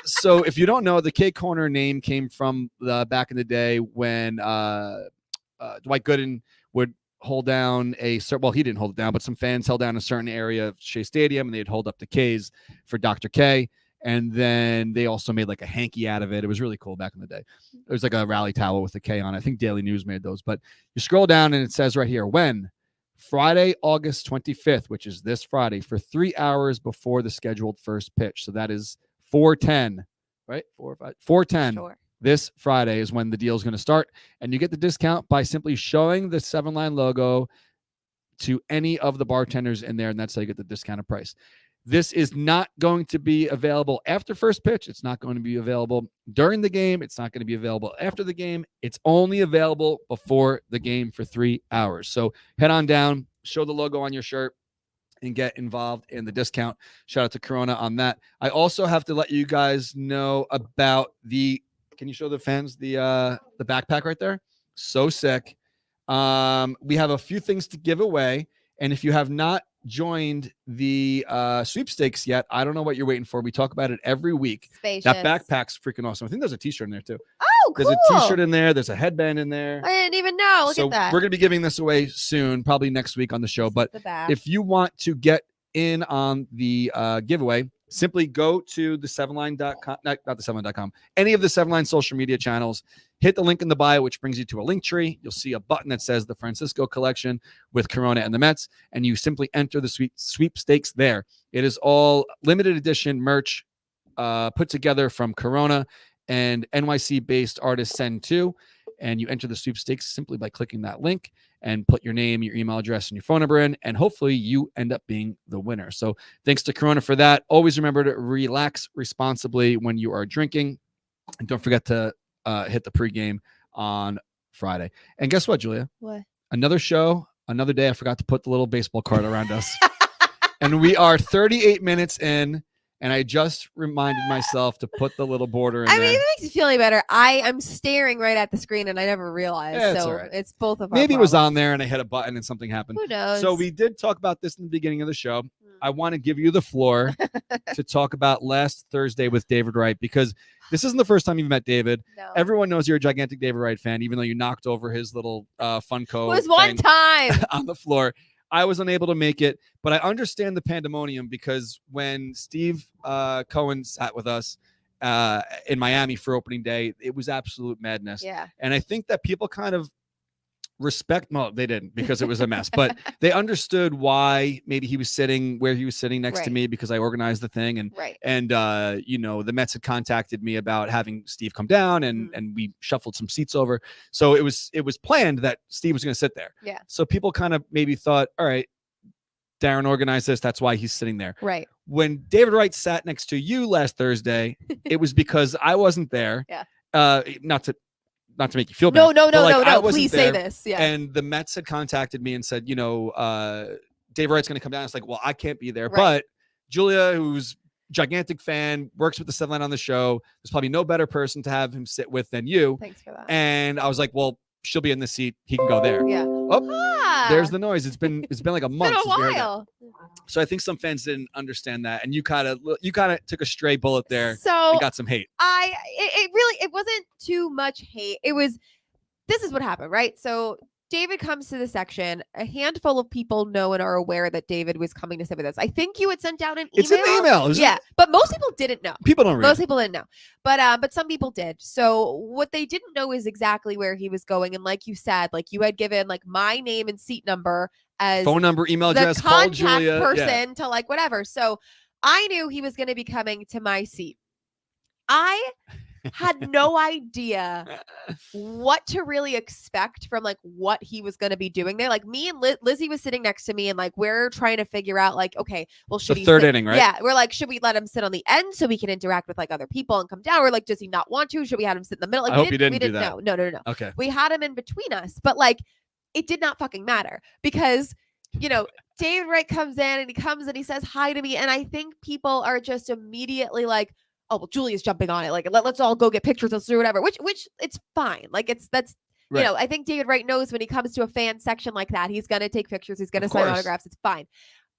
B: so if you don't know, the K Corner name came from back in the day when Dwight Gooden would hold down he didn't hold it down, but some fans held down a certain area of Shea Stadium, and they'd hold up the K's for Dr. K. And then they also made like a hanky out of it. It was really cool back in the day. It was like a rally towel with a K on it. I think Daily News made those. But you scroll down and it says right here, when Friday, August 25th, which is this Friday, for 3 hours before the scheduled first pitch. So that is 4:10, right? 4:10.
A: Sure.
B: This Friday is when the deal is going to start. And you get the discount by simply showing the 7-Line logo to any of the bartenders in there. And that's how you get the discounted price. This is not going to be available after first pitch. It's not going to be available during the game. It's not going to be available after the game. It's only available before the game for 3 hours. So head on down, show the logo on your shirt, and get involved in the discount. Shout out to Corona on that. I also have to let you guys know about can you show the fans the backpack right there? So sick. We have a few things to give away. And if you have not joined the sweepstakes yet, I don't know what you're waiting for. We talk about it every week.
A: Spacious.
B: That backpack's freaking awesome. I think there's a t-shirt in there too.
A: Oh, cool.
B: There's a t-shirt in there. There's a headband in there.
A: I didn't even know. Look at that.
B: We're going to be giving this away soon, probably next week on the show. But if you want to get in on the giveaway, simply go to the 7line.com, not the 7line.com, any of the 7-Line social media channels. Hit the link in the bio, which brings you to a link tree. You'll see a button that says the Francisco Collection with Corona and the Mets, and you simply enter the sweepstakes there. It is all limited edition merch put together from Corona and NYC-based artist Send 2, and you enter the sweepstakes simply by clicking that link and put your name, your email address, and your phone number in, and hopefully you end up being the winner. So thanks to Corona for that. Always remember to relax responsibly when you are drinking, and don't forget to hit the pregame on Friday. And guess what, Julia?
A: What?
B: Another show, another day. I forgot to put the little baseball card around us. And we are 38 minutes in, and I just reminded myself to put the little border in
A: I
B: there.
A: mean, it makes you feel any better. I'm staring right at the screen, and I never realized.
B: Yeah, it's
A: so
B: all right.
A: it's both of us.
B: Maybe it was on there, and I hit a button, and something happened.
A: Who knows?
B: So we did talk about this in the beginning of the show. I want to give you the floor to talk about last Thursday with David Wright, because this isn't the first time you've met David.
A: No.
B: Everyone knows you're a gigantic David Wright fan, even though you knocked over his little Funko.
A: It was one
B: thing
A: time
B: on the floor. I was unable to make it, but I understand the pandemonium, because when Steve Cohen sat with us in Miami for opening day, it was absolute madness.
A: Yeah.
B: And I think that people kind of well, they didn't, because it was a mess, but they understood why maybe he was sitting where he was sitting next to me, because I organized the thing. And, the Mets had contacted me about having Steve come down, and we shuffled some seats over. So it was planned that Steve was going to sit there.
A: Yeah.
B: So people kind of maybe thought, all right, Darren organized this. That's why he's sitting there.
A: Right.
B: When David Wright sat next to you last Thursday, it was because I wasn't there.
A: Yeah.
B: Not to make you feel bad.
A: No.
B: I wasn't
A: Please
B: there.
A: say this. Yeah.
B: And the Mets had contacted me and said, Dave Wright's going to come down. It's like, well, I can't be there.
A: Right.
B: But Julia, who's gigantic fan, works with the 7-Line on the show. There's probably no better person to have him sit with than you.
A: Thanks for that.
B: And I was like, well, she'll be in the seat. He can go there.
A: Yeah.
B: There's the noise. It's been like a month.
A: It's been a
B: since we heard that.
A: while.
B: So I think some fans didn't understand that, and you kind of took a stray bullet there
A: So
B: and got some hate.
A: it wasn't too much hate. This is what happened, right? So David comes to the section. A handful of people know and are aware that David was coming to sit with us. I think you had sent out an email.
B: It's in the email.
A: Yeah, but most people didn't know.
B: People don't read.
A: Most people didn't know, but some people did. So what they didn't know is exactly where he was going. And like you said, like you had given like my name and seat number as
B: phone number, email
A: the
B: address, call
A: contact
B: Julia.
A: person to like whatever. So I knew he was going to be coming to my seat. I had no idea what to really expect from like what he was going to be doing there. Like me and Lizzie was sitting next to me, and like we're trying to figure out like, okay, well, should
B: The
A: he
B: third
A: sit?
B: inning, right?
A: Yeah, we're like, should we let him sit on the end so we can interact with like other people and come down? Or like, does he not want to? Should we have him sit in the middle? Like,
B: I hope you
A: we
B: didn't do
A: know.
B: that.
A: No.
B: Okay.
A: We had him in between us, but like, it did not fucking matter because, you know, David Wright comes in and he comes and he says hi to me, and I think people are just immediately like, oh, well, Julia's jumping on it. Like, let's all go get pictures. Let's do whatever, which it's fine. Like that's,
B: Right.
A: you know, I think David Wright knows when he comes to a fan section like that, he's going to take pictures. He's going to
B: Of
A: sign
B: course.
A: autographs. It's fine.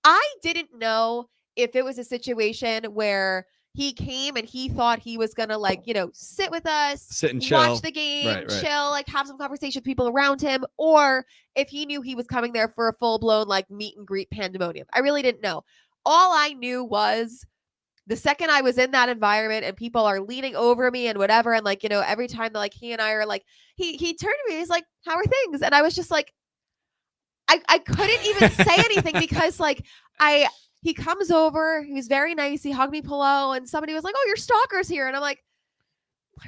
A: I didn't know if it was a situation where he came and he thought he was going to like, you know, sit with us,
B: Sit and chill.
A: watch the game,
B: Right.
A: chill, like have some conversation with people around him, or if he knew he was coming there for a full blown like meet and greet pandemonium. I really didn't know. All I knew was the second I was in that environment and people are leaning over me and whatever, and like, you know, every time that like he and I are like, he turned to me, he's like, how are things? And I was just like, I couldn't even say anything because like he comes over, he was very nice, he hugged me pillow, and somebody was like, oh, your stalker's here. And I'm like,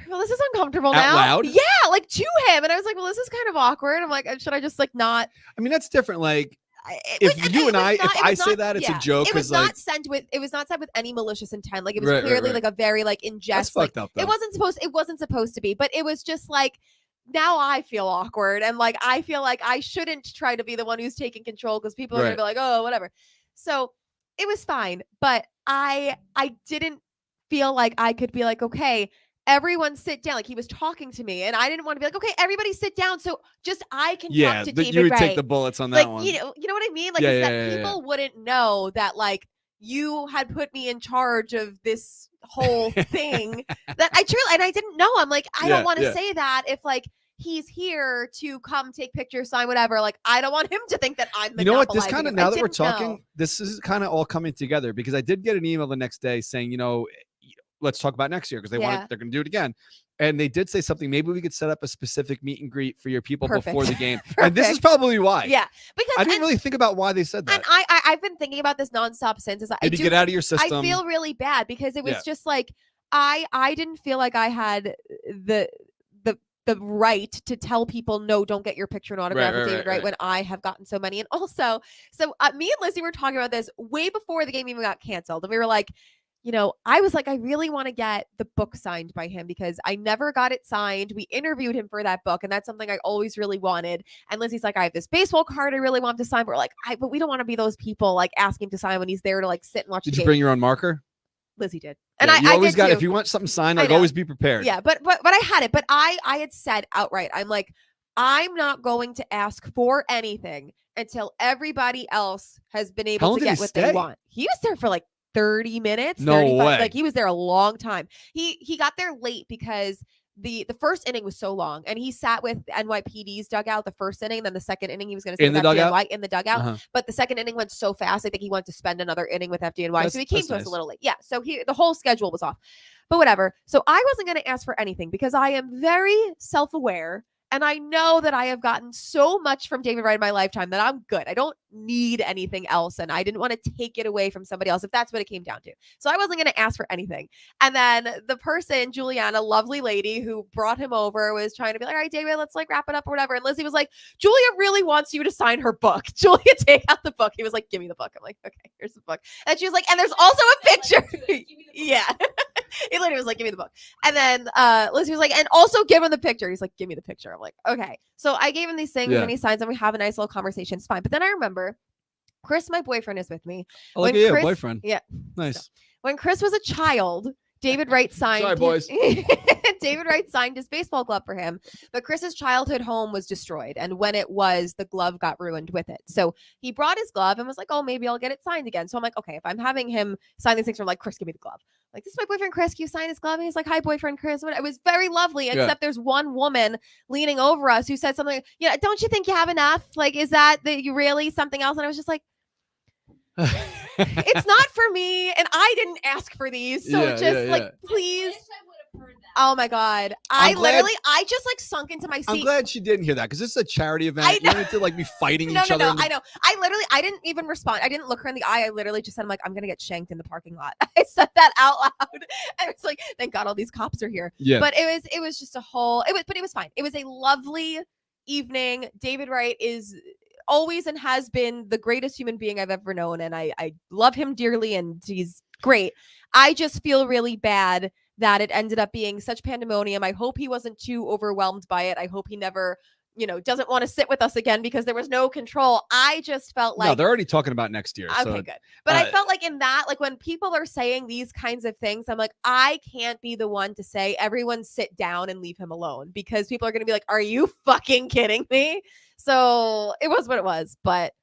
A: well, this is uncomfortable
B: Out
A: now.
B: loud?
A: Yeah, like to him. And I was like, well, this is kind of awkward. I'm like, should I just like not?
B: I mean, that's different. Like,
A: If
B: I say that, it's a joke.
A: It was
B: like,
A: not sent with any malicious intent. Like it was
B: Right,
A: clearly
B: right.
A: like a very like in
B: that's
A: jest. Like,
B: fucked up, though.
A: it wasn't supposed to be, but it was just like, now I feel awkward, and like I feel like I shouldn't try to be the one who's taking control because people are
B: Right.
A: gonna be like, oh, whatever. So it was fine, but I didn't feel like I could be like, okay, everyone sit down. Like he was talking to me, and I didn't want to be like, okay, everybody sit down, so just I can talk to David
B: you would
A: Wright.
B: take the bullets on that
A: Like
B: one.
A: you know what I mean? Like
B: Yeah,
A: it's
B: yeah,
A: that
B: yeah,
A: people wouldn't know that like you had put me in charge of this whole thing that I truly, and I didn't know. I'm like, I don't want to say that if like he's here to come take pictures, sign whatever. Like I don't want him to think that I'm.
B: You know what? This
A: monopolizing
B: kind of
A: him.
B: now
A: I
B: that we're
A: didn't know.
B: talking, this is kind of all coming together because I did get an email the next day saying, you know, let's talk about next year because they're going to do it again. And they did say something. Maybe we could set up a specific meet and greet for your people before the game. And this is probably why.
A: Yeah, because
B: I didn't really think about why they said that.
A: And I've been thinking about this nonstop since.
B: Did you get out of your system?
A: I feel really bad because it was just like I didn't feel like I had the right to tell people no, don't get your picture and autograph with David Wright when I have gotten so many. And also, so me and Lizzie were talking about this way before the game even got canceled, and we were like, you know, I was like, I really want to get the book signed by him because I never got it signed. We interviewed him for that book, and that's something I always really wanted. And Lizzie's like, I have this baseball card I really want him to sign. But we're like, but we don't want to be those people like asking him to sign when he's there to like sit and watch.
B: Did
A: the
B: you
A: game.
B: bring your own marker?
A: Lizzie did, and
B: you always
A: did
B: got.
A: too.
B: If you want something signed, like always be prepared.
A: Yeah, but I had it. But I had said outright, I'm like, I'm not going to ask for anything until everybody else has been able to get what they want. He was there for like 30 minutes.
B: No
A: 35,
B: way.
A: Like he was there a long time. He got there late because the first inning was so long, and he sat with NYPD's dugout the first inning. Then the second inning he was going to sit
B: in the
A: with
B: dugout.
A: FDNY in the dugout. But the second inning went so fast. I think he wanted to spend another inning with FDNY, so he came to us a little late. Yeah, so the whole schedule was off. But whatever. So I wasn't going to ask for anything because I am very self-aware. And I know that I have gotten so much from David Wright in my lifetime that I'm good. I don't need anything else. And I didn't want to take it away from somebody else if that's what it came down to. So I wasn't going to ask for anything. And then the person, Juliana, lovely lady who brought him over, was trying to be like, all right, David, let's like wrap it up or whatever. And Lizzie was like, Julia really wants you to sign her book. Julia, take out the book. He was like, give me the book. I'm like, okay, here's the book. And she was like, and there's also a picture. Yeah. He literally was like, give me the book. And then Lizzie was like, and also give him the picture. He's like, give me the picture. I'm like, okay. So I gave him these things and he signs them. We have a nice little conversation. It's fine. But then I remember Chris, my boyfriend, is with me.
B: Oh, look at you, boyfriend.
A: Yeah.
B: Nice.
A: So, when Chris was a child, David Wright signed.
B: Sorry, boys.
A: David Wright signed his baseball glove for him, but Chris's childhood home was destroyed, and when it was, the glove got ruined with it. So he brought his glove and was like, "Oh, maybe I'll get it signed again." So I'm like, "Okay, if I'm having him sign these things, I'm like, Chris, give me the glove." Like, "This is my boyfriend Chris. Can you sign his glove?" And he's like, "Hi, boyfriend Chris." It was very lovely, except there's one woman leaning over us who said something. Yeah, don't you think you have enough? Like, is that you really something else? And I was just like, it's not for me, and I didn't ask for these, so please. Oh my God. I just like sunk into my seat.
B: I'm glad she didn't hear that because this is a charity event. You don't need to like be fighting each other.
A: No, I know. I didn't even respond. I didn't look her in the eye. I literally just said, I'm like, I'm going to get shanked in the parking lot. I said that out loud. And it's like, thank God all these cops are here.
B: Yeah.
A: But it was just but it was fine. It was a lovely evening. David Wright is always and has been the greatest human being I've ever known. And I love him dearly and he's great. I just feel really bad that it ended up being such pandemonium. I hope he wasn't too overwhelmed by it. I hope he never, doesn't want to sit with us again because there was no control. I just felt like...
B: No, they're already talking about next year.
A: Okay, good. But I felt like in that, like when people are saying these kinds of things, I'm like, I can't be the one to say, everyone sit down and leave him alone, because people are going to be like, are you fucking kidding me? So it was what it was, but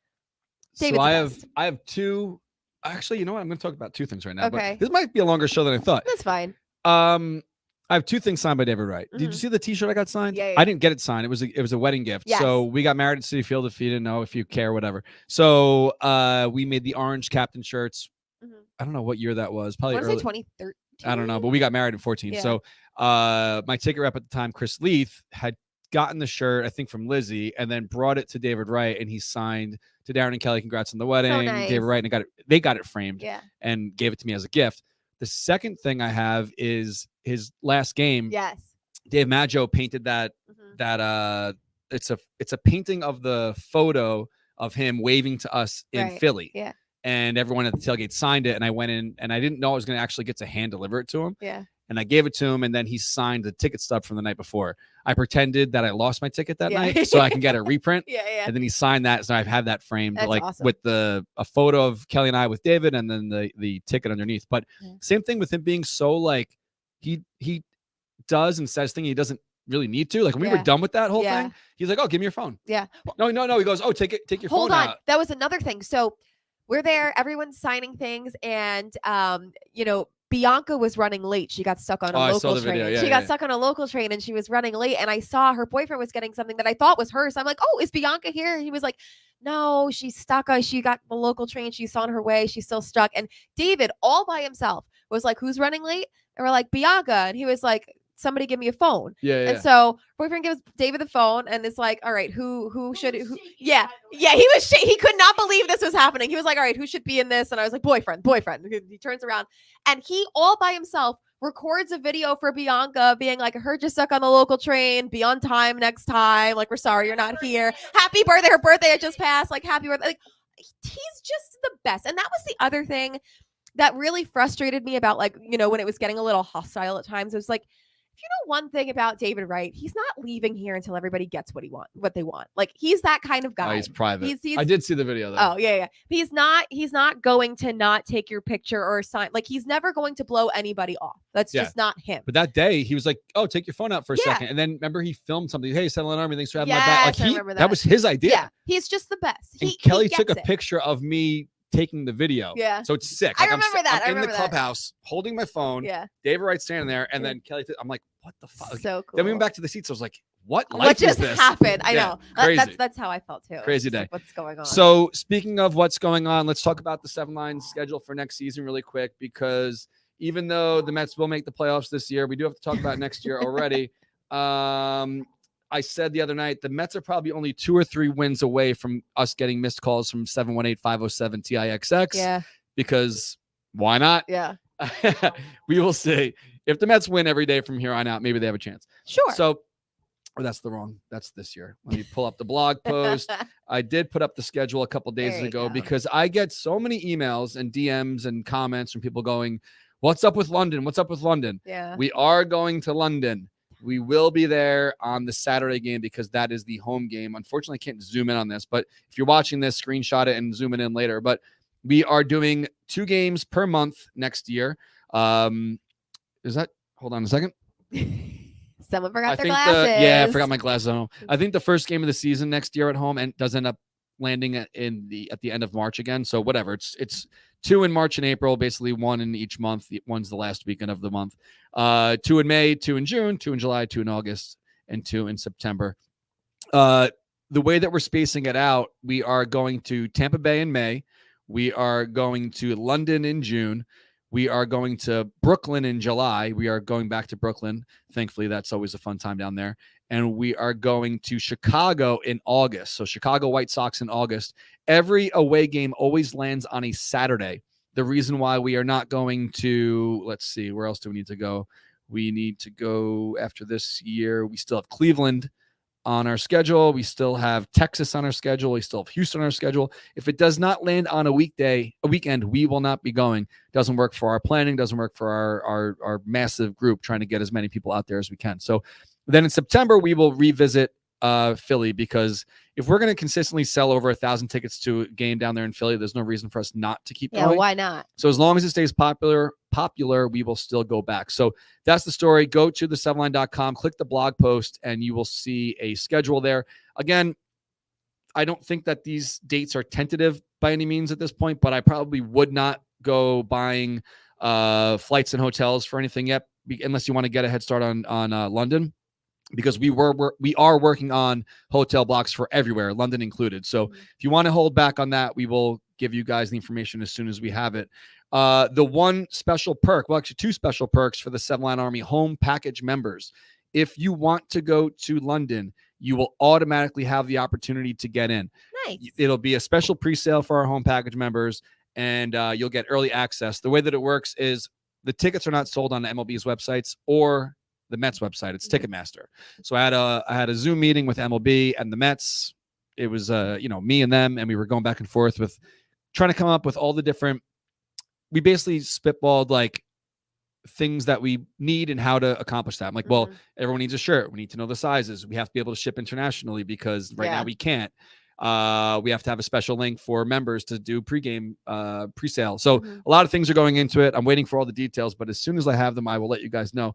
A: David's
B: I have two... Actually, you know what? I'm going to talk about two things right now.
A: Okay.
B: But this might be a longer show than I thought.
A: That's fine.
B: I have two things signed by David Wright. Did you see the T-shirt I got signed?
A: Yeah.
B: I didn't get it signed. It was a wedding gift.
A: Yes.
B: So we got married at Citi Field. If you didn't know, if you care, whatever. So we made the orange captain shirts. I don't know what year that was. Probably early.
A: 2013.
B: I don't know, but we got married in 14.
A: Yeah.
B: So my ticket rep at the time, Chris Leith, had gotten the shirt, I think, from Lizzie, and then brought it to David Wright, and he signed to Darren and Kelly. Congrats on the wedding,
A: So nice.
B: David Wright, and they got it framed,
A: Yeah.
B: and gave it to me as a gift. The second thing I have is his last game.
A: Yes.
B: Dave Maggio painted that it's a painting of the photo of him waving to us in Philly.
A: Yeah.
B: And everyone at the tailgate signed it, and I went in, and I didn't know I was going to actually get to hand deliver it to him.
A: Yeah.
B: And I gave it to him, and then he signed the ticket stub from the night before. I pretended that I lost my ticket that night so I can get a reprint.
A: Yeah.
B: And then he signed that, so I've had that framed.
A: That's
B: like
A: awesome.
B: with a photo of Kelly and I with David, and then the ticket underneath. But same thing with him being so like he does and says things he doesn't really need to. Like when we were done with that whole thing, he's like, "Oh, give me your phone."
A: Yeah.
B: No. He goes, "Oh, take your
A: Hold
B: phone
A: on.
B: out."
A: That was another thing. So we're there, everyone's signing things, and Bianca was running late. She got stuck on a local train.
B: Video.
A: She got stuck on a local train and she was running late. And I saw her boyfriend was getting something that I thought was hers. So I'm like, "Oh, is Bianca here?" And he was like, "No, she's stuck. She got the local train. She's on her way. She's still stuck." And David, all by himself, was like, "Who's running late?" And we're like, "Bianca." And he was like, "Somebody give me a phone."
B: Yeah.
A: And so boyfriend gives David the phone and it's like, "All right, who should yeah. He could not believe this was happening. He was like, "All right, who should be in this?" And I was like, boyfriend. He turns around and he all by himself records a video for Bianca being like, "I heard you're stuck on the local train. Be on time next time. Like, we're sorry you're not here. Happy birthday." Her birthday had just passed. Like, happy birthday. Like, he's just the best. And that was the other thing that really frustrated me about, like, when it was getting a little hostile at times. It was like, if you know one thing about David Wright, he's not leaving here until everybody gets what they want. Like, he's that kind of guy.
B: Oh, he's private.
A: He's
B: I did see the video though.
A: Oh, yeah. He's not going to not take your picture or sign. Like, he's never going to blow anybody off. That's just not him.
B: But that day he was like, "Oh, take your phone out for a second." And then remember he filmed something. "Hey, Settling Army, thanks for having my back." Like,
A: I remember
B: that was his idea.
A: Yeah, he's just the best.
B: And Kelly took a
A: it.
B: picture of me taking the video.
A: Yeah.
B: So it's sick.
A: I remember that.
B: I'm in the clubhouse holding my phone.
A: Yeah.
B: David Wright standing there, and then Kelly. I'm like, "What the fuck?"
A: So cool.
B: Then we went back to the seats. I was like, "What life
A: just
B: is this?"
A: happened? I know.
B: Crazy.
A: That's how I felt too.
B: Crazy day.
A: Like, what's going on?
B: So speaking of what's going on, let's talk about the 7 Lines schedule for next season really quick, because even though the Mets will make the playoffs this year, we do have to talk about next year already. I said the other night, the Mets are probably only 2 or 3 wins away from us getting missed calls from 718-507-TIXX.
A: Yeah.
B: Because why not?
A: Yeah.
B: We will see. If the Mets win every day from here on out, maybe they have a chance.
A: Sure.
B: So that's this year. Let me pull up the blog post. I did put up the schedule a couple days ago because I get so many emails and DMs and comments from people going, "What's up with London? What's up with London?"
A: Yeah.
B: We are going to London. We will be there on the Saturday game because that is the home game. Unfortunately, I can't zoom in on this, but if you're watching this, screenshot it and zoom it in later. But we are doing 2 games per month next year. Is that? Hold on a second.
A: Someone forgot their
B: think
A: glasses.
B: I forgot my glasses at home. I think the first game of the season next year at home and does end up landing at the end of March again. So whatever. It's 2 in March and April, basically 1 in each month. One's the last weekend of the month. 2 in May, 2 in June, 2 in July, 2 in August, and 2 in September. The way that we're spacing it out, we are going to Tampa Bay in May. We are going to London in June. We are going to Brooklyn in July. We are going back to Brooklyn. Thankfully, that's always a fun time down there. And we are going to Chicago in August. So Chicago White Sox in August. Every away game always lands on a Saturday. The reason why we are not going to, let's see, where else do we need to go? We need to go after this year. We still have Cleveland on our schedule. We still have Texas on our schedule. We still have Houston on our schedule. If it does not land on a weekend, we will not be going. Doesn't work for our planning, doesn't work for our massive group trying to get as many people out there as we can. So then in September, we will revisit Philly, because if we're going to consistently sell over 1,000 tickets to a game down there in Philly, there's no reason for us not to keep going.
A: Why not?
B: So as long as it stays popular, we will still go back. So that's the story. Go to the7line.com, click the blog post, and you will see a schedule there. Again, I don't think that these dates are tentative by any means at this point, but I probably would not go buying flights and hotels for anything yet, unless you want to get a head start on London, because we are working on hotel blocks for everywhere, London included. So if you want to hold back on that, we will give you guys the information as soon as we have it. The one special perk, well, actually 2 special perks for the 7-Line Army home package members. If you want to go to London, you will automatically have the opportunity to get in.
A: Nice.
B: It'll be a special pre-sale for our home package members, and you'll get early access. The way that it works is the tickets are not sold on the MLB's websites or the Mets website. It's Ticketmaster. So I had a Zoom meeting with MLB and the Mets. It was me and them, and we were going back and forth with trying to come up with all the different. We basically spitballed like things that we need and how to accomplish that. I'm like, well, everyone needs a shirt. We need to know the sizes. We have to be able to ship internationally, because right now we can't. We have to have a special link for members to do pregame pre-sale. So a lot of things are going into it. I'm waiting for all the details, but as soon as I have them, I will let you guys know.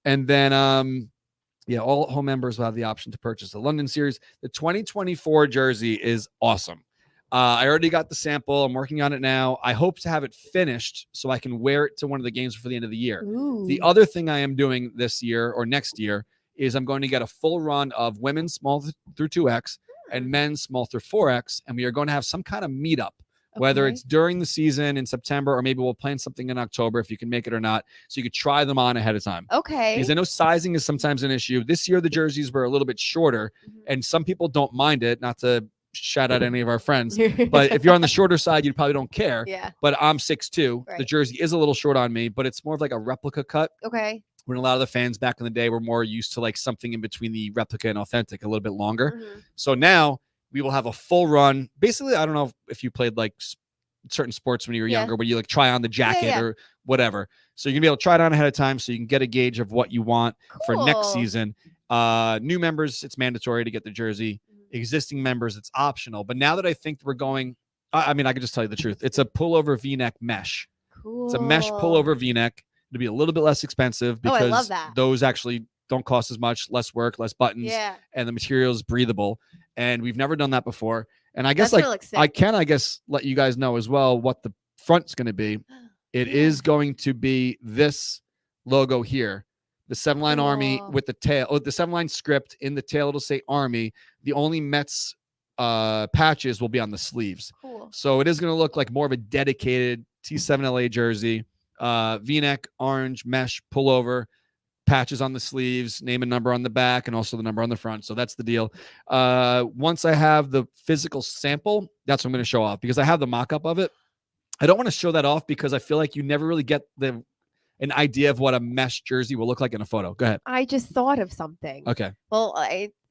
B: And then, all home members will have the option to purchase the London series. The 2024 jersey is awesome. I already got the sample. I'm working on it now. I hope to have it finished so I can wear it to one of the games before the end of the year.
A: Ooh.
B: The other thing I am doing this year or next year is I'm going to get a full run of women's small through 2X and men's small through 4X. And we are going to have some kind of meetup. Whether it's during the season in September, or maybe we'll plan something in October if you can make it or not, so you could try them on ahead of time.
A: Okay.
B: Because I know sizing is sometimes an issue. This year, the jerseys were a little bit shorter, and some people don't mind it, not to shout out any of our friends, but if you're on the shorter side, you probably don't care.
A: Yeah.
B: But I'm 6'2".
A: Right.
B: The jersey is a little short on me, but it's more of like a replica cut.
A: Okay.
B: When a lot of the fans back in the day were more used to like something in between the replica and authentic, a little bit longer. So now we will have a full run. Basically, I don't know if you played like certain sports when you were younger, where you like try on the jacket or whatever. So you're gonna be able to try it on ahead of time, so you can get a gauge of what you want for next season. New members, it's mandatory to get the jersey. Existing members, it's optional. But now that I think we're going, I mean, I can just tell you the truth. It's a pullover V-neck mesh.
A: Cool.
B: It's a mesh pullover V-neck. It'll be a little bit less expensive because
A: I love that.
B: Those actually don't cost as much, less work, less buttons, and the material is breathable. And we've never done that before. And I guess I can let you guys know as well what the front's going to be. It is going to be this logo here, the 7-Line Army with the tail, the 7-Line script in the tail. It'll say Army. The only Mets patches will be on the sleeves.
A: Cool.
B: So it is going to look like more of a dedicated T7LA jersey, V-neck, orange mesh pullover, patches on the sleeves, name and number on the back, and also the number on the front. So that's the deal. Once I have the physical sample, that's what I'm going to show off, because I have the mock-up of it. I don't want to show that off because I feel like you never really get an idea of what a mesh jersey will look like in a photo. Go ahead.
A: I just thought of something.
B: Okay.
A: Well,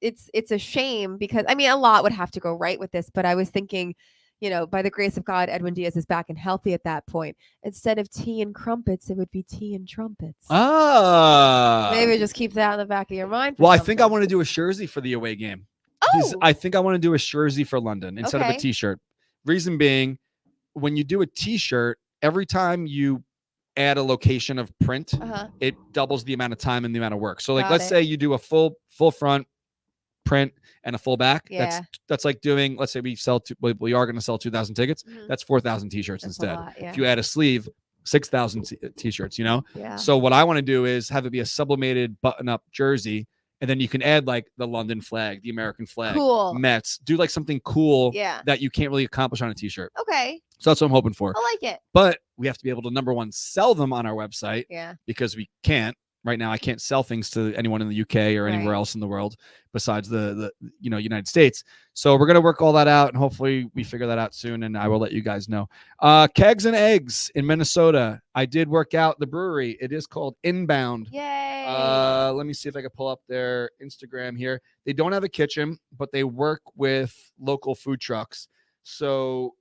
A: it's a shame because I mean a lot would have to go right with this, but I was thinking, by the grace of God, Edwin Diaz is back and healthy at that point. Instead of tea and crumpets, it would be tea and trumpets. Maybe just keep that in the back of your mind.
B: Well, I think I want to do a jersey for the away game. Oh, I think I want to do a jersey for London instead of a T-shirt. Reason being, when you do a T-shirt, every time you add a location of print, it doubles the amount of time and the amount of work. So like, let's say you do a full front print and a full back.
A: Yeah.
B: That's like doing, let's say we are going to sell 2,000 tickets. That's 4,000 t-shirts instead. If you add a sleeve, 6,000 t-shirts,
A: Yeah.
B: So what I want to do is have it be a sublimated button-up jersey, and then you can add like the London flag, the American flag, Mets, do like something cool that you can't really accomplish on a t-shirt.
A: Okay.
B: So that's what I'm hoping for.
A: I like it.
B: But we have to be able to, number one, sell them on our website.
A: Yeah.
B: Because we can't. Right now, I can't sell things to anyone in the UK or anywhere else in the world besides the United States. So we're gonna work all that out, and hopefully we figure that out soon. And I will let you guys know. Kegs and Eggs in Minnesota. I did work out the brewery. It is called Inbound.
A: Yay!
B: Let me see if I can pull up their Instagram here. They don't have a kitchen, but they work with local food trucks. So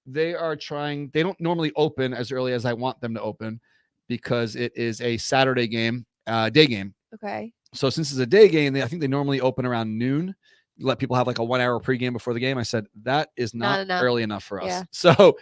B: they are trying. They don't normally open as early as I want them to open, because it is a Saturday game, day game.
A: Okay.
B: So since it's a day game, I think they normally open around noon. Let people have like a 1 hour pregame before the game. I said, that is not early enough for us.
A: Yeah.
B: So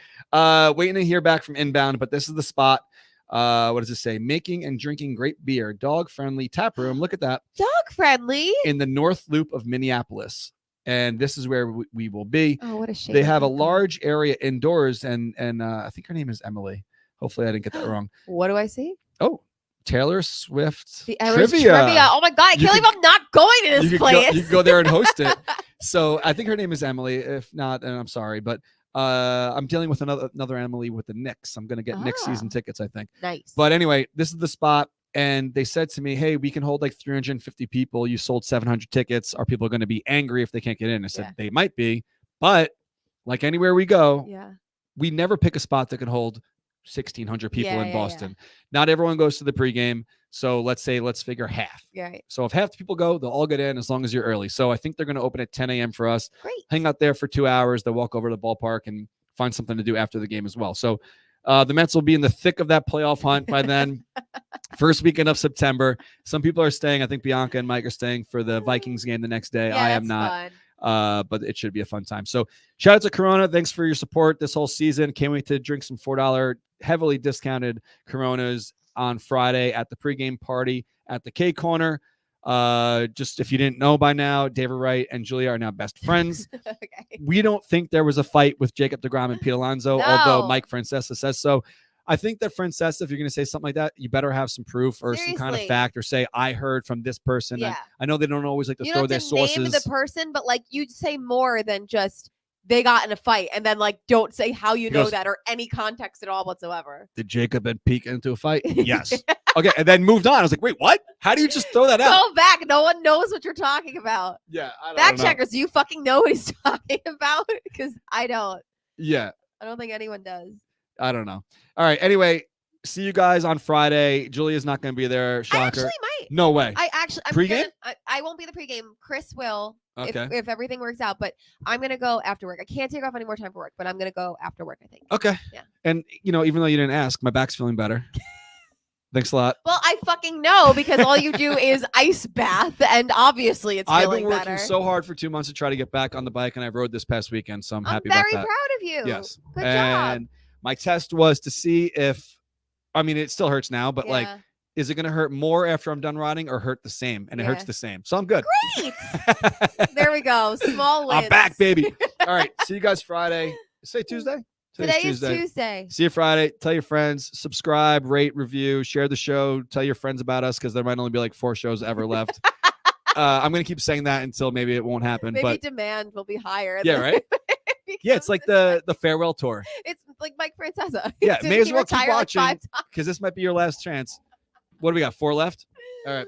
B: waiting to hear back from Inbound, but this is the spot. What does it say? Making and drinking great beer, dog-friendly tap room. Look at that.
A: Dog-friendly?
B: In the North Loop of Minneapolis. And this is where we will be.
A: Oh, what a shame.
B: They have a large area indoors, and I think her name is Emily. Hopefully I didn't get that wrong.
A: What do I see?
B: Oh, Taylor Swift
A: trivia. Oh my God. I can't believe I'm not going to this place.
B: You can go there and host it. So I think her name is Emily. If not, and I'm sorry, but I'm dealing with another Emily with the Knicks. I'm going to get Knicks season tickets, I think.
A: Nice.
B: But anyway, this is the spot. And they said to me, hey, we can hold like 350 people. You sold 700 tickets. Are people going to be angry if they can't get in? I said, they might be. But like anywhere we go, we never pick a spot that can hold 1,600 people in Boston. Not everyone goes to the pregame. So let's figure half.
A: Right.
B: So if half the people go, they'll all get in as long as you're early. So I think they're going to open at 10 a.m. for us.
A: Great.
B: Hang out there for 2 hours. They'll walk over to the ballpark and find something to do after the game as well. So the Mets will be in the thick of that playoff hunt by then. First weekend of September. Some people are staying. I think Bianca and Mike are staying for the Vikings game the next day. I am not. But it should be a fun time. So shout out to Corona. Thanks for your support this whole season. Can't wait to drink some $4 heavily discounted Coronas on Friday at the pregame party at the K Corner. Just if you didn't know by now, David Wright and Julia are now best friends. We don't think there was a fight with Jacob deGrom and Pete Alonso, although Mike Francesa says so. I think that Francesa, if you're going to say something like that, you better have some proof or some kind of fact, or say, I heard from this person.
A: Yeah.
B: I know they don't always like to throw their sources.
A: Name the person, but like you'd say more than just they got in a fight, and then like don't say how you know that or any context at all whatsoever.
B: Did Jacob and Pete get into a fight? Yes. Okay, and then moved on. I was like, wait, what? How do you just throw that out?
A: Go back. No one knows what you're talking about.
B: Yeah.
A: Fact checkers, do you fucking know what he's talking about? Because I don't.
B: Yeah.
A: I don't think anyone does.
B: I don't know. All right. Anyway, see you guys on Friday. Julia's not going to be there. Shocker.
A: I actually might.
B: No way.
A: Pregame? I won't be the pregame. Chris will.
B: Okay.
A: If everything works out, but I'm gonna go after work. I can't take off any more time for work, but I'm gonna go after work, I think.
B: Okay.
A: Yeah.
B: And even though you didn't ask, my back's feeling better. Thanks a lot.
A: Well, I fucking know, because all you do is ice bath, and obviously it's feeling better.
B: I've been working so hard for 2 months to try to get back on the bike, and I rode this past weekend, so I'm happy about that.
A: I'm very proud of you.
B: Yes.
A: Good job.
B: And my test was to see if, it still hurts now, but like, is it going to hurt more after I'm done riding or hurt the same? And it hurts the same. So I'm good.
A: Great. There we go. Small wins.
B: I'm back, baby. All right. See you guys Friday. Say Tuesday?
A: Today is Tuesday.
B: See you Friday. Tell your friends, subscribe, rate, review, share the show. Tell your friends about us, because there might only be like 4 shows ever left. I'm going to keep saying that until maybe it won't happen.
A: Maybe
B: but
A: demand will be higher.
B: Yeah, right? Yeah, it's like the farewell tour.
A: It's like Mike Francesa.
B: Yeah, may as well keep watching, because this might be your last chance. What do we got? 4 left? All right.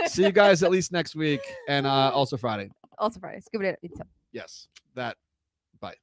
B: See you guys at least next week, and also Friday.
A: Also Friday. Scuba.
B: Yes. That. Bye.